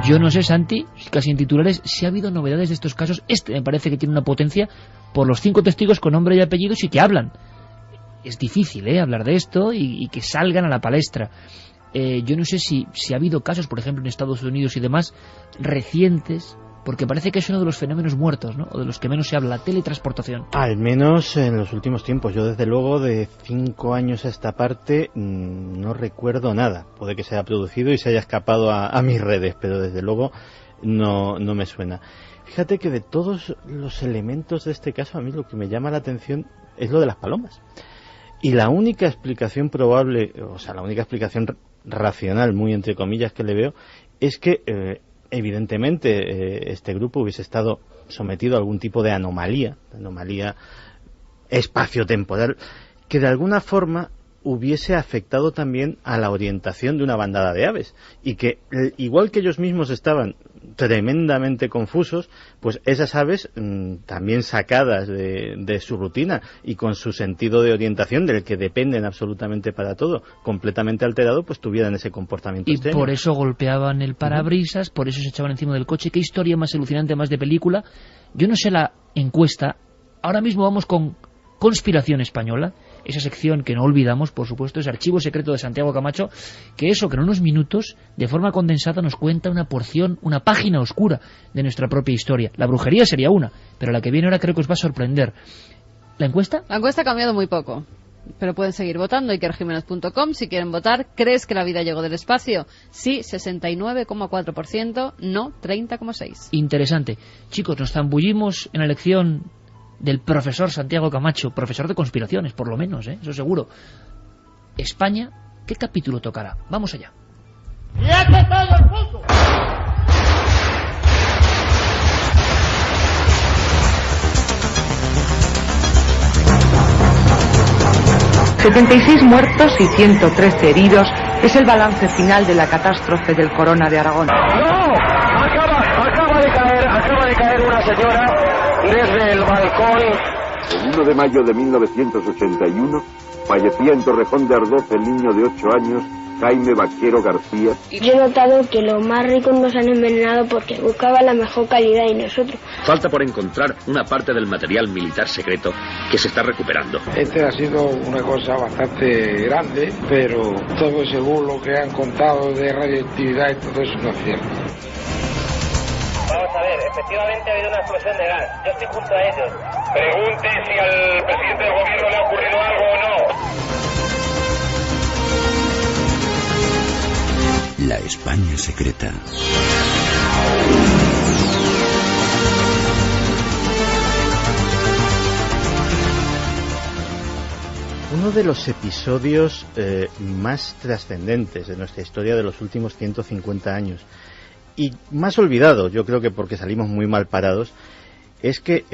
Yo no sé, Santi, casi en titulares, si ha habido novedades de estos casos. Este me parece que tiene una potencia por los 5 testigos con nombre y apellidos y que hablan. Es difícil, hablar de esto y que salgan a la palestra. Yo no sé si ha habido casos, por ejemplo, en Estados Unidos y demás, recientes, porque parece que es uno de los fenómenos muertos, ¿no?, o de los que menos se habla, la teletransportación. Al menos en los últimos tiempos. Yo, desde luego, de 5 años a esta parte, no recuerdo nada. Puede que se haya producido y se haya escapado a mis redes, pero desde luego no me suena. Fíjate que de todos los elementos de este caso, a mí lo que me llama la atención es lo de las palomas. Y la única explicación probable, o sea, la única explicación racional, muy entre comillas, que le veo, es que... evidentemente este grupo hubiese estado sometido a algún tipo de anomalía espaciotemporal, que de alguna forma hubiese afectado también a la orientación de una bandada de aves, y que igual que ellos mismos estaban tremendamente confusos, pues esas aves también sacadas de su rutina y con su sentido de orientación, del que dependen absolutamente para todo, completamente alterado, pues tuvieran ese comportamiento y extraño. Por eso golpeaban el parabrisas, por eso se echaban encima del coche. Qué historia más alucinante, más de película. Yo no sé la encuesta. Ahora mismo vamos con Conspiración Española, esa sección que no olvidamos, por supuesto, es Archivo Secreto de Santiago Camacho, que en unos minutos, de forma condensada, nos cuenta una porción, una página oscura de nuestra propia historia. La brujería sería una, pero la que viene ahora creo que os va a sorprender. ¿La encuesta? La encuesta ha cambiado muy poco, pero pueden seguir votando. ikerjimenez.com si quieren votar. ¿Crees que la vida llegó del espacio? Sí, 69,4%, no, 30,6%. Interesante. Chicos, nos zambullimos en la elección del profesor Santiago Camacho, profesor de conspiraciones, por lo menos, eso seguro. España, ¿qué capítulo tocará? Vamos allá. ¡Y aquí está el punto! ...76 muertos y 113 heridos... es el balance final de la catástrofe del Corona de Aragón. ¡No! Acaba de caer una señora desde el balcón. El 1 de mayo de 1981 fallecía en Torrejón de Ardoz el niño de 8 años Jaime Vaquero García. Yo he notado que los más ricos nos han envenenado porque buscaban la mejor calidad y nosotros. Falta por encontrar una parte del material militar secreto que se está recuperando. Este ha sido una cosa bastante grande, pero todo según lo que han contado de radioactividad y todo eso no es cierto. Vamos a ver, efectivamente ha habido una explosión de gas. Yo estoy junto a ellos. Pregunte si al presidente del gobierno le ha ocurrido algo o no. La España secreta. Uno de los episodios más trascendentes de nuestra historia de los últimos 150 años y más olvidado, yo creo que porque salimos muy mal parados, es que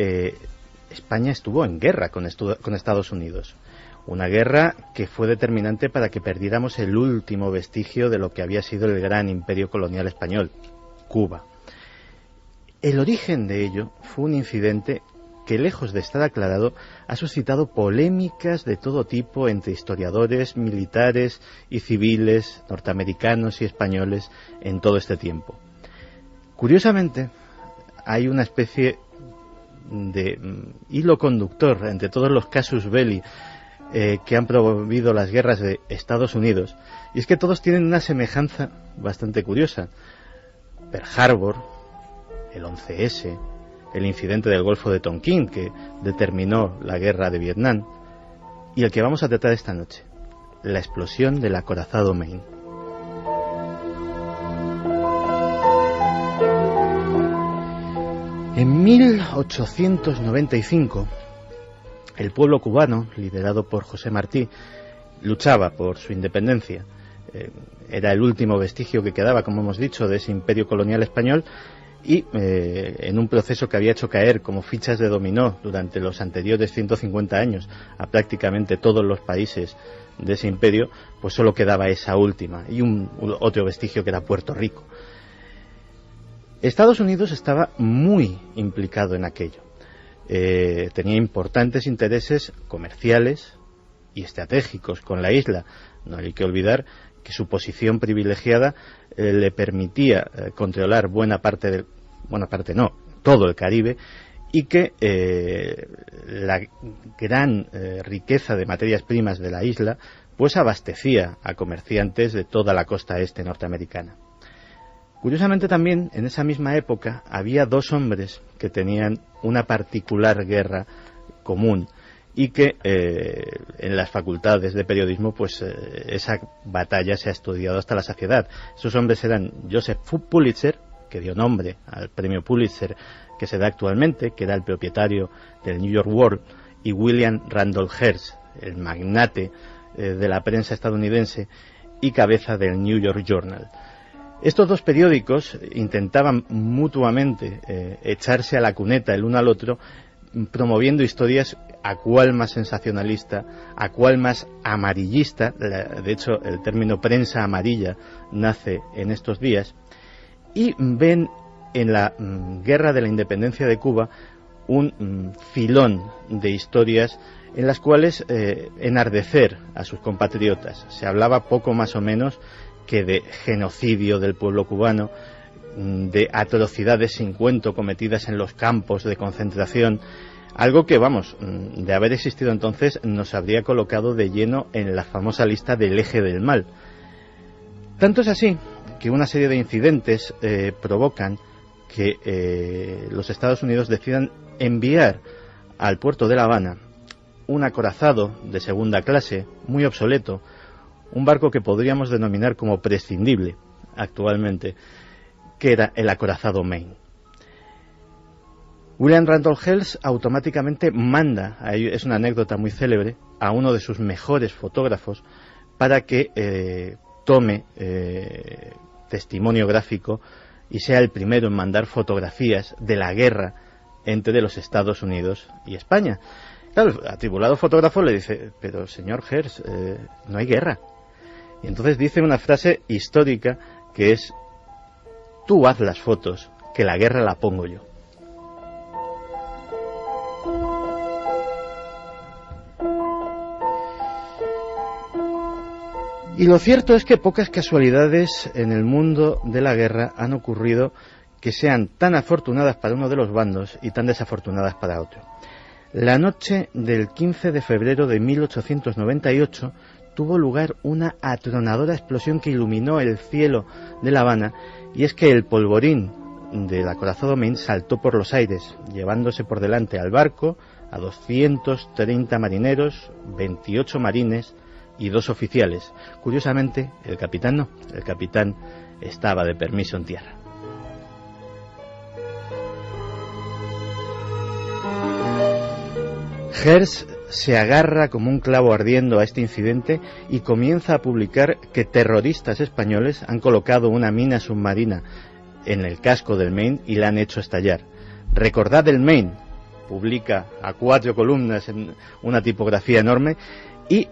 España estuvo en guerra con Estados Unidos. Una guerra que fue determinante para que perdiéramos el último vestigio de lo que había sido el gran imperio colonial español, Cuba. El origen de ello fue un incidente que, lejos de estar aclarado, ha suscitado polémicas de todo tipo entre historiadores, militares y civiles, norteamericanos y españoles en todo este tiempo. Curiosamente, hay una especie de hilo conductor entre todos los casus belli que han promovido las guerras de Estados Unidos, y es que todos tienen una semejanza bastante curiosa. Pearl Harbor, el 11S, el incidente del Golfo de Tonkin, que determinó la guerra de Vietnam, y el que vamos a tratar esta noche, la explosión del acorazado Maine. En 1895, el pueblo cubano, liderado por José Martí, luchaba por su independencia. Era el último vestigio que quedaba, como hemos dicho, de ese imperio colonial español, y en un proceso que había hecho caer como fichas de dominó durante los anteriores 150 años a prácticamente todos los países de ese imperio, pues solo quedaba esa última y otro vestigio que era Puerto Rico. Estados Unidos estaba muy implicado en aquello. Tenía importantes intereses comerciales y estratégicos con la isla. No hay que olvidar que su posición privilegiada le permitía controlar todo el Caribe, y que la gran riqueza de materias primas de la isla pues abastecía a comerciantes de toda la costa este norteamericana. Curiosamente también, en esa misma época, había dos hombres que tenían una particular guerra común y que en las facultades de periodismo pues esa batalla se ha estudiado hasta la saciedad. Esos hombres eran Joseph Pulitzer, que dio nombre al premio Pulitzer que se da actualmente, que era el propietario del New York World, y William Randolph Hearst, el magnate de la prensa estadounidense y cabeza del New York Journal. Estos dos periódicos intentaban mutuamente echarse a la cuneta el uno al otro, promoviendo historias a cual más sensacionalista, a cual más amarillista. De hecho, el término prensa amarilla nace en estos días, y ven en la guerra de la independencia de Cuba un filón de historias en las cuales enardecer a sus compatriotas. Se hablaba poco más o menos que de genocidio del pueblo cubano, de atrocidades sin cuento cometidas en los campos de concentración, algo que, de haber existido entonces, nos habría colocado de lleno en la famosa lista del eje del mal. Tanto es así que una serie de incidentes provocan que los Estados Unidos decidan enviar al puerto de La Habana un acorazado de segunda clase, muy obsoleto, un barco que podríamos denominar como prescindible actualmente, que era el acorazado Maine. William Randolph Hearst automáticamente manda, es una anécdota muy célebre, a uno de sus mejores fotógrafos para que tome testimonio gráfico y sea el primero en mandar fotografías de la guerra entre los Estados Unidos y España. Claro, el atribulado fotógrafo le dice: pero señor Hearst, no hay guerra. Y entonces dice una frase histórica que es: tú haz las fotos, que la guerra la pongo yo. Y lo cierto es que pocas casualidades en el mundo de la guerra han ocurrido que sean tan afortunadas para uno de los bandos y tan desafortunadas para otro. La noche del 15 de febrero de 1898 tuvo lugar una atronadora explosión que iluminó el cielo de La Habana, y es que el polvorín del acorazado Maine saltó por los aires, llevándose por delante al barco a 230 marineros, 28 marines y 2 oficiales. Curiosamente, el capitán no, el capitán estaba de permiso en tierra. Hearst se agarra como un clavo ardiendo a este incidente y comienza a publicar que terroristas españoles han colocado una mina submarina en el casco del Maine y la han hecho estallar. Recordad el Maine, publica a 4 columnas en una tipografía enorme, y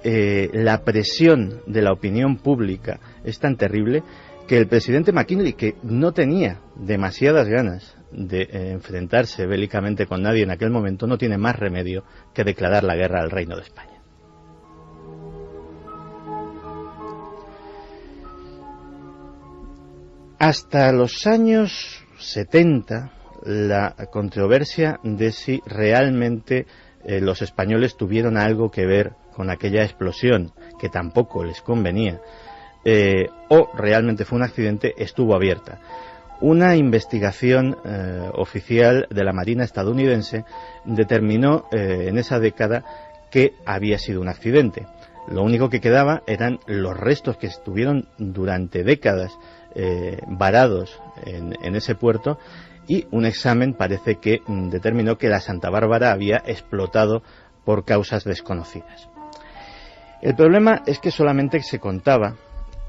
la presión de la opinión pública es tan terrible que el presidente McKinley, que no tenía demasiadas ganas de enfrentarse bélicamente con nadie en aquel momento, no tiene más remedio que declarar la guerra al Reino de España. Hasta los años 70, la controversia de si realmente los españoles tuvieron algo que ver con aquella explosión, que tampoco les convenía, o realmente fue un accidente, estuvo abierta. Una investigación oficial de la Marina estadounidense determinó en esa década que había sido un accidente. Lo único que quedaba eran los restos que estuvieron durante décadas varados en ese puerto, y un examen parece que determinó que la Santa Bárbara había explotado por causas desconocidas. El problema es que solamente se contaba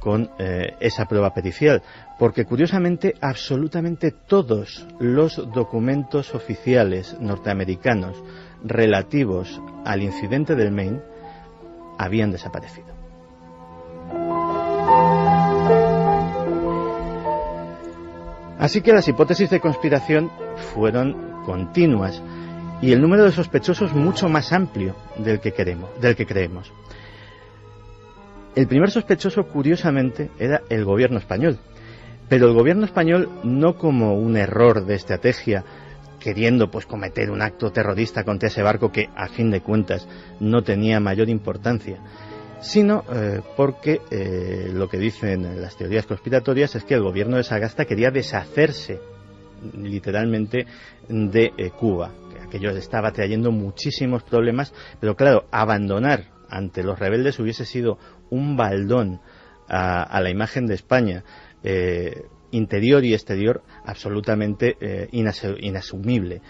con esa prueba pericial, porque curiosamente absolutamente todos los documentos oficiales norteamericanos relativos al incidente del Maine habían desaparecido. Así que las hipótesis de conspiración fueron continuas y el número de sospechosos mucho más amplio del que creemos. El primer sospechoso, curiosamente, era el gobierno español, pero el gobierno español no como un error de estrategia, queriendo pues cometer un acto terrorista contra ese barco que a fin de cuentas no tenía mayor importancia, sino porque lo que dicen las teorías conspiratorias es que el gobierno de Sagasta quería deshacerse literalmente de Cuba, que aquello estaba trayendo muchísimos problemas, pero claro, abandonar ante los rebeldes hubiese sido un baldón a la imagen de España, interior y exterior, absolutamente inasumible.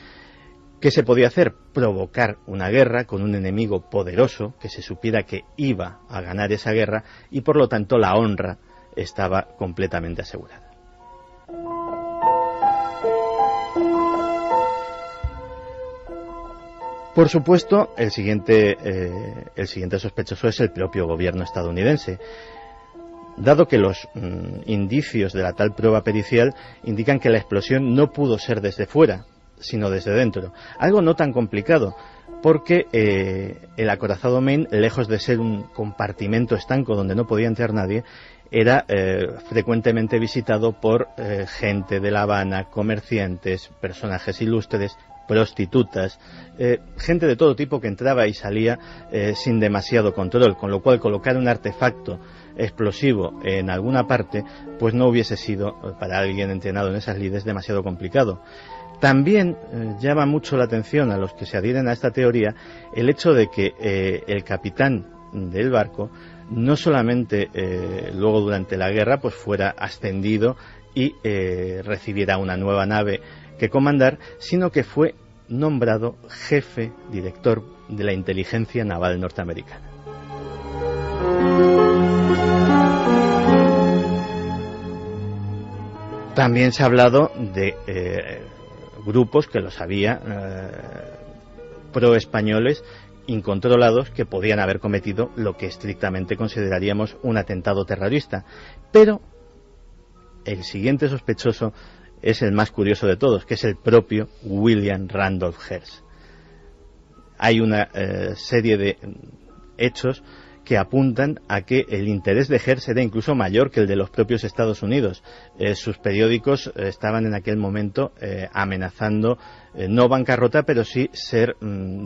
¿Qué se podía hacer? Provocar una guerra con un enemigo poderoso, que se supiera que iba a ganar esa guerra, y por lo tanto la honra estaba completamente asegurada. Por supuesto, el siguiente sospechoso es el propio gobierno estadounidense, dado que los indicios de la tal prueba pericial indican que la explosión no pudo ser desde fuera, sino desde dentro. Algo no tan complicado, porque el acorazado Maine, lejos de ser un compartimento estanco donde no podía entrar nadie, era frecuentemente visitado por gente de La Habana, comerciantes, personajes ilustres, prostitutas, gente de todo tipo que entraba y salía sin demasiado control, con lo cual colocar un artefacto explosivo en alguna parte pues no hubiese sido, para alguien entrenado en esas lides, demasiado complicado. También llama mucho la atención a los que se adhieren a esta teoría el hecho de que el capitán del barco no solamente luego durante la guerra pues fuera ascendido y recibiera una nueva nave que comandar, sino que fue nombrado jefe director de la inteligencia naval norteamericana. También se ha hablado de grupos que los había pro-españoles incontrolados que podían haber cometido lo que estrictamente consideraríamos un atentado terrorista. Pero el siguiente sospechoso es el más curioso de todos, que es el propio William Randolph Hearst. Hay una serie de hechos que apuntan a que el interés de Hertz era incluso mayor que el de los propios Estados Unidos. Sus periódicos estaban en aquel momento amenazando no bancarrota, pero sí ser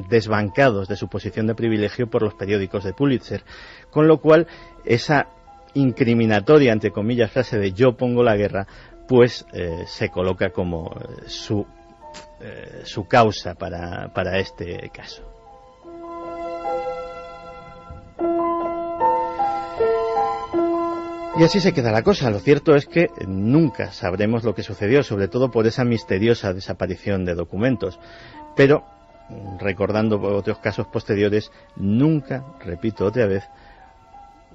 desbancados de su posición de privilegio por los periódicos de Pulitzer. Con lo cual, esa incriminatoria, entre comillas, frase de yo pongo la guerra, pues se coloca como su causa para este caso. Y así se queda la cosa. Lo cierto es que nunca sabremos lo que sucedió, sobre todo por esa misteriosa desaparición de documentos. Pero, recordando otros casos posteriores, nunca, repito otra vez,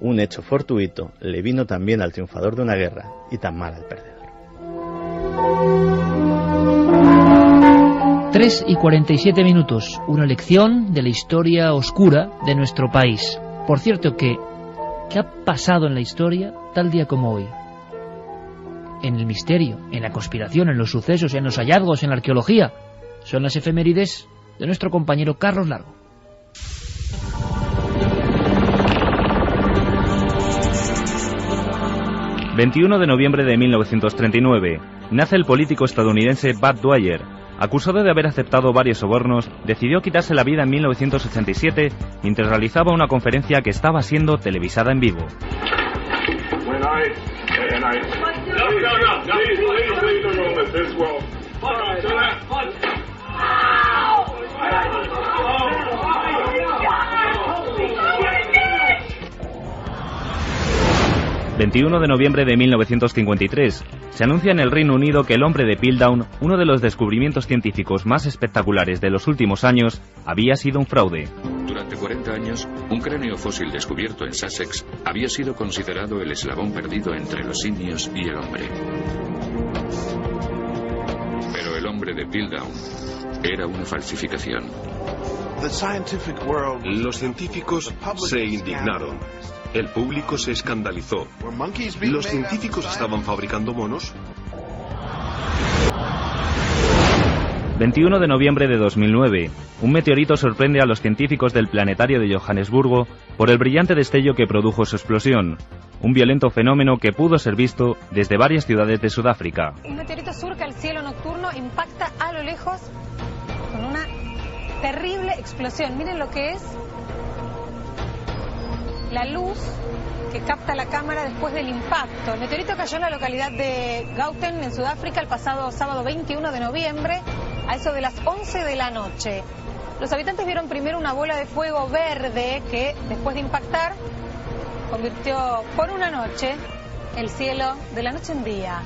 un hecho fortuito le vino tan bien al triunfador de una guerra y tan mal al perdedor. 3:47, una lección de la historia oscura de nuestro país. Por cierto, ¿qué ha pasado en la historia tal día como hoy? En el misterio, en la conspiración, en los sucesos, en los hallazgos, en la arqueología. Son las efemérides de nuestro compañero Carlos Largo. ...21 de noviembre de 1939... nace el político estadounidense Bud Dwyer. Acusado de haber aceptado varios sobornos, decidió quitarse la vida en 1987 mientras realizaba una conferencia que estaba siendo televisada en vivo. ...21 de noviembre de 1953... se anuncia en el Reino Unido que el hombre de Piltdown, uno de los descubrimientos científicos más espectaculares de los últimos años, había sido un fraude. Durante 40 años, un cráneo fósil descubierto en Sussex había sido considerado el eslabón perdido entre los simios y el hombre. Pero el hombre de Piltdown era una falsificación. Los científicos se indignaron. El público se escandalizó. ¿Los científicos estaban fabricando monos? 21 de noviembre de 2009. Un meteorito sorprende a los científicos del planetario de Johannesburgo por el brillante destello que produjo su explosión. Un violento fenómeno que pudo ser visto desde varias ciudades de Sudáfrica. Un meteorito surca el cielo nocturno, impacta a lo lejos con una terrible explosión. Miren lo que es la luz que capta la cámara después del impacto. El meteorito cayó en la localidad de Gauteng, en Sudáfrica, el pasado sábado 21 de noviembre, a eso de las 11 de la noche. Los habitantes vieron primero una bola de fuego verde que, después de impactar, convirtió por una noche el cielo de la noche en día.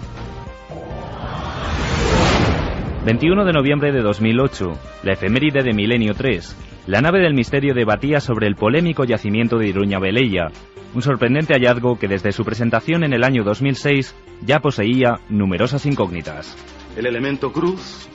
21 de noviembre de 2008, la efeméride de Milenio 3. La nave del misterio debatía sobre el polémico yacimiento de Iruña Velella, un sorprendente hallazgo que desde su presentación en el año 2006 ya poseía numerosas incógnitas. El elemento cruz,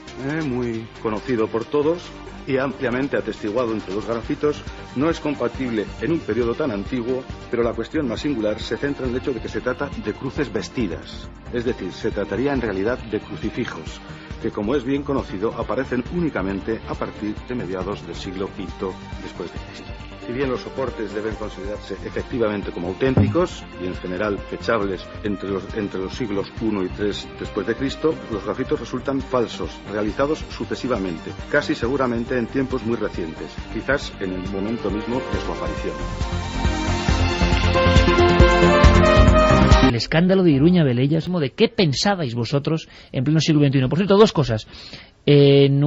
muy conocido por todos y ampliamente atestiguado entre los grafitos, no es compatible en un periodo tan antiguo, pero la cuestión más singular se centra en el hecho de que se trata de cruces vestidas, es decir, se trataría en realidad de crucifijos, que como es bien conocido aparecen únicamente a partir de mediados del siglo V después de Cristo. Si bien los soportes deben considerarse efectivamente como auténticos y en general fechables entre los siglos I y III después de Cristo, los grafitos resultan falsos, realizados sucesivamente, casi seguramente en tiempos muy recientes, quizás en el momento mismo de su aparición. El escándalo de Iruña Velella, ¿de qué pensabais vosotros en pleno siglo XXI? Por cierto, dos cosas. En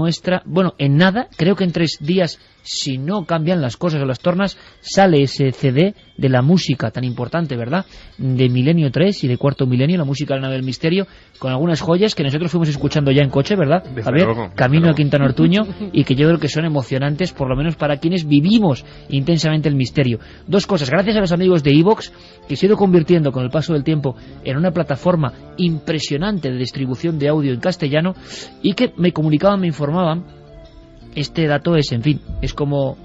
nada, creo que en 3 días, si no cambian las cosas o las tornas, sale ese CD de la música tan importante, ¿verdad?, de Milenio 3 y de Cuarto Milenio, la música de la nave del misterio, con algunas joyas que nosotros fuimos escuchando ya en coche, ¿verdad? A ver, camino a Quintana Ortuño, y que yo creo que son emocionantes, por lo menos para quienes vivimos intensamente el misterio. Dos cosas, gracias a los amigos de iVoox, que se ha ido convirtiendo con el paso del tiempo en una plataforma impresionante de distribución de audio en castellano, y que me comunicaban, me informaban. Este dato es, en fin, es como,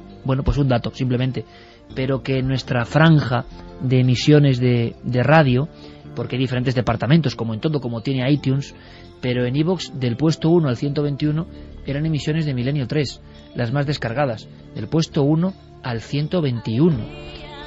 pues un dato, simplemente, pero que nuestra franja de emisiones de radio, porque hay diferentes departamentos, como en todo, como tiene iTunes, pero en iVoox, del puesto 1 al 121, eran emisiones de Milenio 3, las más descargadas, del puesto 1 al 121.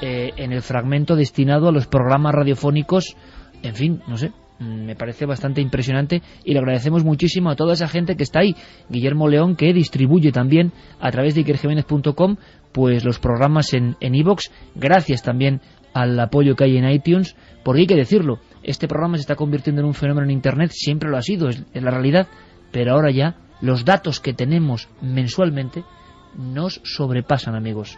en el fragmento destinado a los programas radiofónicos. En fin, no sé, me parece bastante impresionante y le agradecemos muchísimo a toda esa gente que está ahí. Guillermo León, que distribuye también a través de ikerjiménez.com pues los programas en iVoox. Gracias también al apoyo que hay en iTunes, porque hay que decirlo, este programa se está convirtiendo en un fenómeno en Internet, siempre lo ha sido, es la realidad, pero ahora ya los datos que tenemos mensualmente nos sobrepasan, amigos.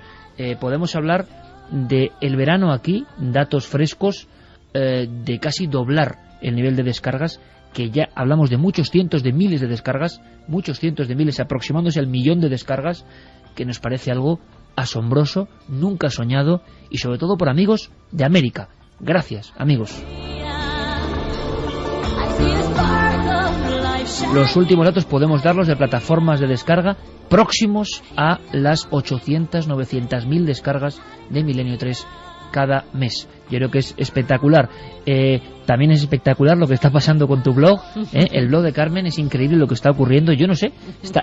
Podemos hablar de el verano aquí, datos frescos, de casi doblar el nivel de descargas, que ya hablamos de muchos cientos de miles de descargas, muchos cientos de miles, aproximándose al 1.000.000 de descargas, que nos parece algo asombroso, nunca soñado, y sobre todo por amigos de América. Gracias, amigos. Los últimos datos podemos darlos de plataformas de descarga próximos a las 800, 900.000 descargas de Milenio 3 cada mes. Yo creo que es espectacular. También es espectacular lo que está pasando con tu blog, el blog de Carmen. Es increíble lo que está ocurriendo. Yo no sé,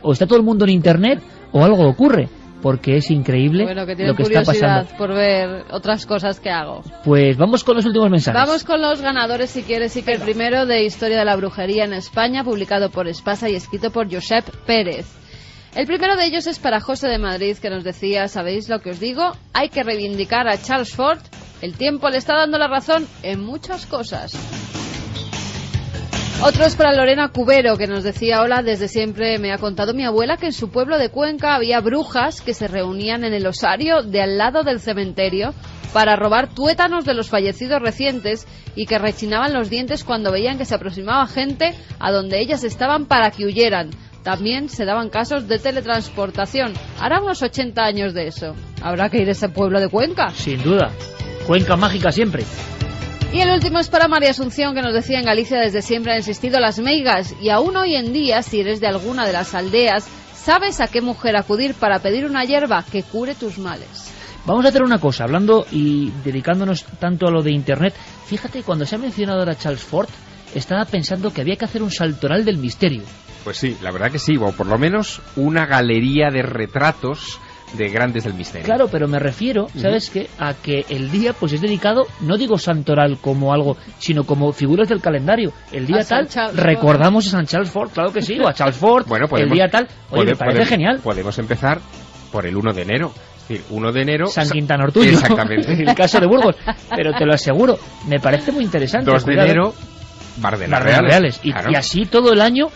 o está todo el mundo en Internet o algo ocurre, porque es increíble lo que está pasando. Por ver otras cosas que hago. Pues vamos con los últimos mensajes. Vamos con los ganadores, si quieres, y que el primero de Historia de la Brujería en España, publicado por Espasa y escrito por Josep Pérez. El primero de ellos es para José de Madrid, que nos decía: ¿sabéis lo que os digo? Hay que reivindicar a Charles Fort. El tiempo le está dando la razón en muchas cosas. Otro es para Lorena Cubero, que nos decía: hola, desde siempre me ha contado mi abuela que en su pueblo de Cuenca había brujas que se reunían en el osario de al lado del cementerio para robar tuétanos de los fallecidos recientes y que rechinaban los dientes cuando veían que se aproximaba gente a donde ellas estaban para que huyeran. También se daban casos de teletransportación. Hará unos 80 años de eso. ¿Habrá que ir a ese pueblo de Cuenca? Sin duda. Cuenca mágica siempre. Y el último es para María Asunción, que nos decía: en Galicia desde siempre han existido las meigas y aún hoy en día, si eres de alguna de las aldeas, sabes a qué mujer acudir para pedir una hierba que cure tus males. Vamos a hacer una cosa, hablando y dedicándonos tanto a lo de Internet. Fíjate, cuando se ha mencionado ahora Charles Fort, estaba pensando que había que hacer un saltoral del misterio. Pues sí, la verdad que sí, o por lo menos una galería de retratos de grandes del misterio. Claro, pero me refiero, ¿sabes qué? A que el día pues es dedicado, no digo santoral como algo, sino como figuras del calendario. El día tal, recordamos a San Charles Fort, claro que sí, o a Charles Fort, bueno, el día tal. Oye, me parece genial. Podemos empezar por el 1 de enero. Es decir, 1 de enero... San Quintana Ortuño. Exactamente. El caso de Burgos. Pero te lo aseguro, me parece muy interesante. 2 de enero... Bardenas Reales. Claro. Y así todo el año,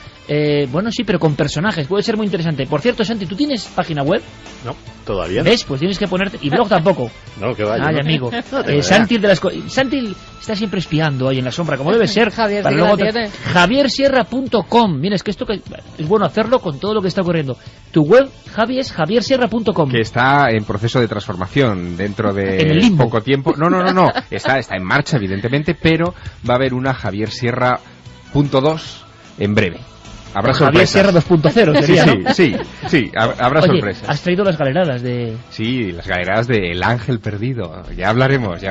bueno, sí, pero con personajes. Puede ser muy interesante. Por cierto, Santi, ¿tú tienes página web? No, todavía. ¿Ves? Pues tienes que ponerte... Y blog tampoco. No, que vaya. Ay, amigo. No, Santi está siempre espiando ahí en la sombra, como debe ser. Javier, para luego javiersierra.com. Mira, es que esto es bueno hacerlo con todo lo que está ocurriendo. Tu web, Javi, es javiersierra.com. Que está en proceso de transformación dentro de en el limbo. Poco tiempo. No. Está en marcha, evidentemente, pero va a haber una Javier Sierra .2 en breve. Habrá Javier Sierra 2.0 sería, ¿no? Sí, habrá sorpresas. Has traído las galeradas de... Sí, las galeradas de El Ángel Perdido. Ya hablaremos.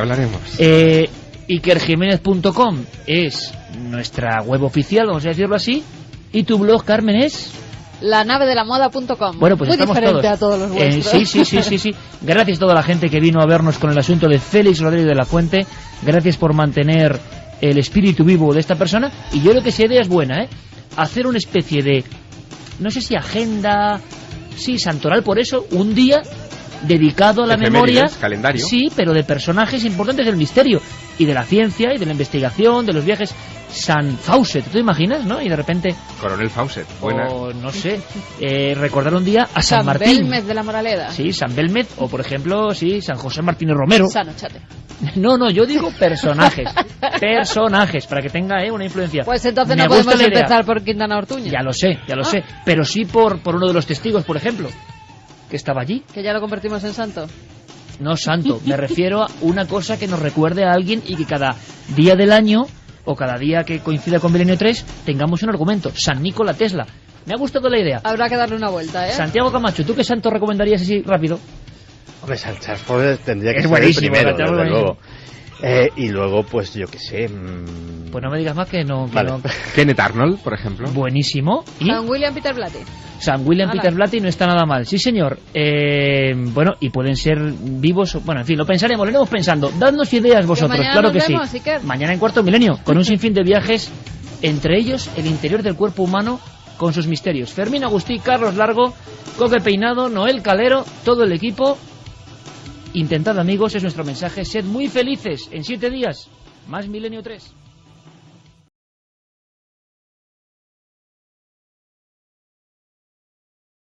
ikerjiménez.com es nuestra web oficial, vamos a decirlo así. Y tu blog, Carmen, es... lanavedelamoda.com. Bueno, pues muy estamos diferente todos. A todos los vuestros. Sí. Gracias a toda la gente que vino a vernos con el asunto de Félix Rodríguez de la Fuente. Gracias por mantener el espíritu vivo de esta persona. Y yo creo que esa idea es buena, hacer una especie de, no sé si agenda, sí, santoral, por eso, un día dedicado a la memoria, calendario. Sí, pero de personajes importantes del misterio y de la ciencia y de la investigación, de los viajes. San Fawcett, ¿tú te imaginas, no? Y de repente... Coronel Fawcett, buena. O, no sé, recordar un día a San Martín. San Belmez de la Moraleda. Sí, San Belmez, o por ejemplo, sí, San José Martínez Romero. San Ochate. No, yo digo personajes. Personajes, para que tenga una influencia. Pues entonces no podemos empezar por Quintana Ortuño. Ya lo sé. Pero sí por uno de los testigos, por ejemplo, que estaba allí. Que ya lo convertimos en santo. No santo, me refiero a una cosa que nos recuerde a alguien y que cada día del año, o cada día que coincida con Milenio 3, tengamos un argumento. San Nikola Tesla. Me ha gustado la idea. Habrá que darle una vuelta, Santiago Camacho, ¿tú qué santo recomendarías así rápido? Hombre, San Charles Fort tendría que es ser buenísimo, el primero, desde luego. Y luego, pues yo qué sé... Pues no me digas más que no... Vale. Kenneth Arnold, por ejemplo. Buenísimo. ¿Y? San William Peter Blatty. San William Peter Blatty no está nada mal. Sí, señor. Bueno, y pueden ser vivos... Bueno, en fin, lo pensaremos, lo iremos pensando. Dadnos ideas vosotros, claro que sí. Mañana en Cuarto Milenio, con un sinfín de viajes, entre ellos el interior del cuerpo humano con sus misterios. Fermín Agustí, Carlos Largo, Coque Peinado, Noel Calero, todo el equipo. Intentad, amigos, es nuestro mensaje. Sed muy felices. En 7 días, más Milenio 3.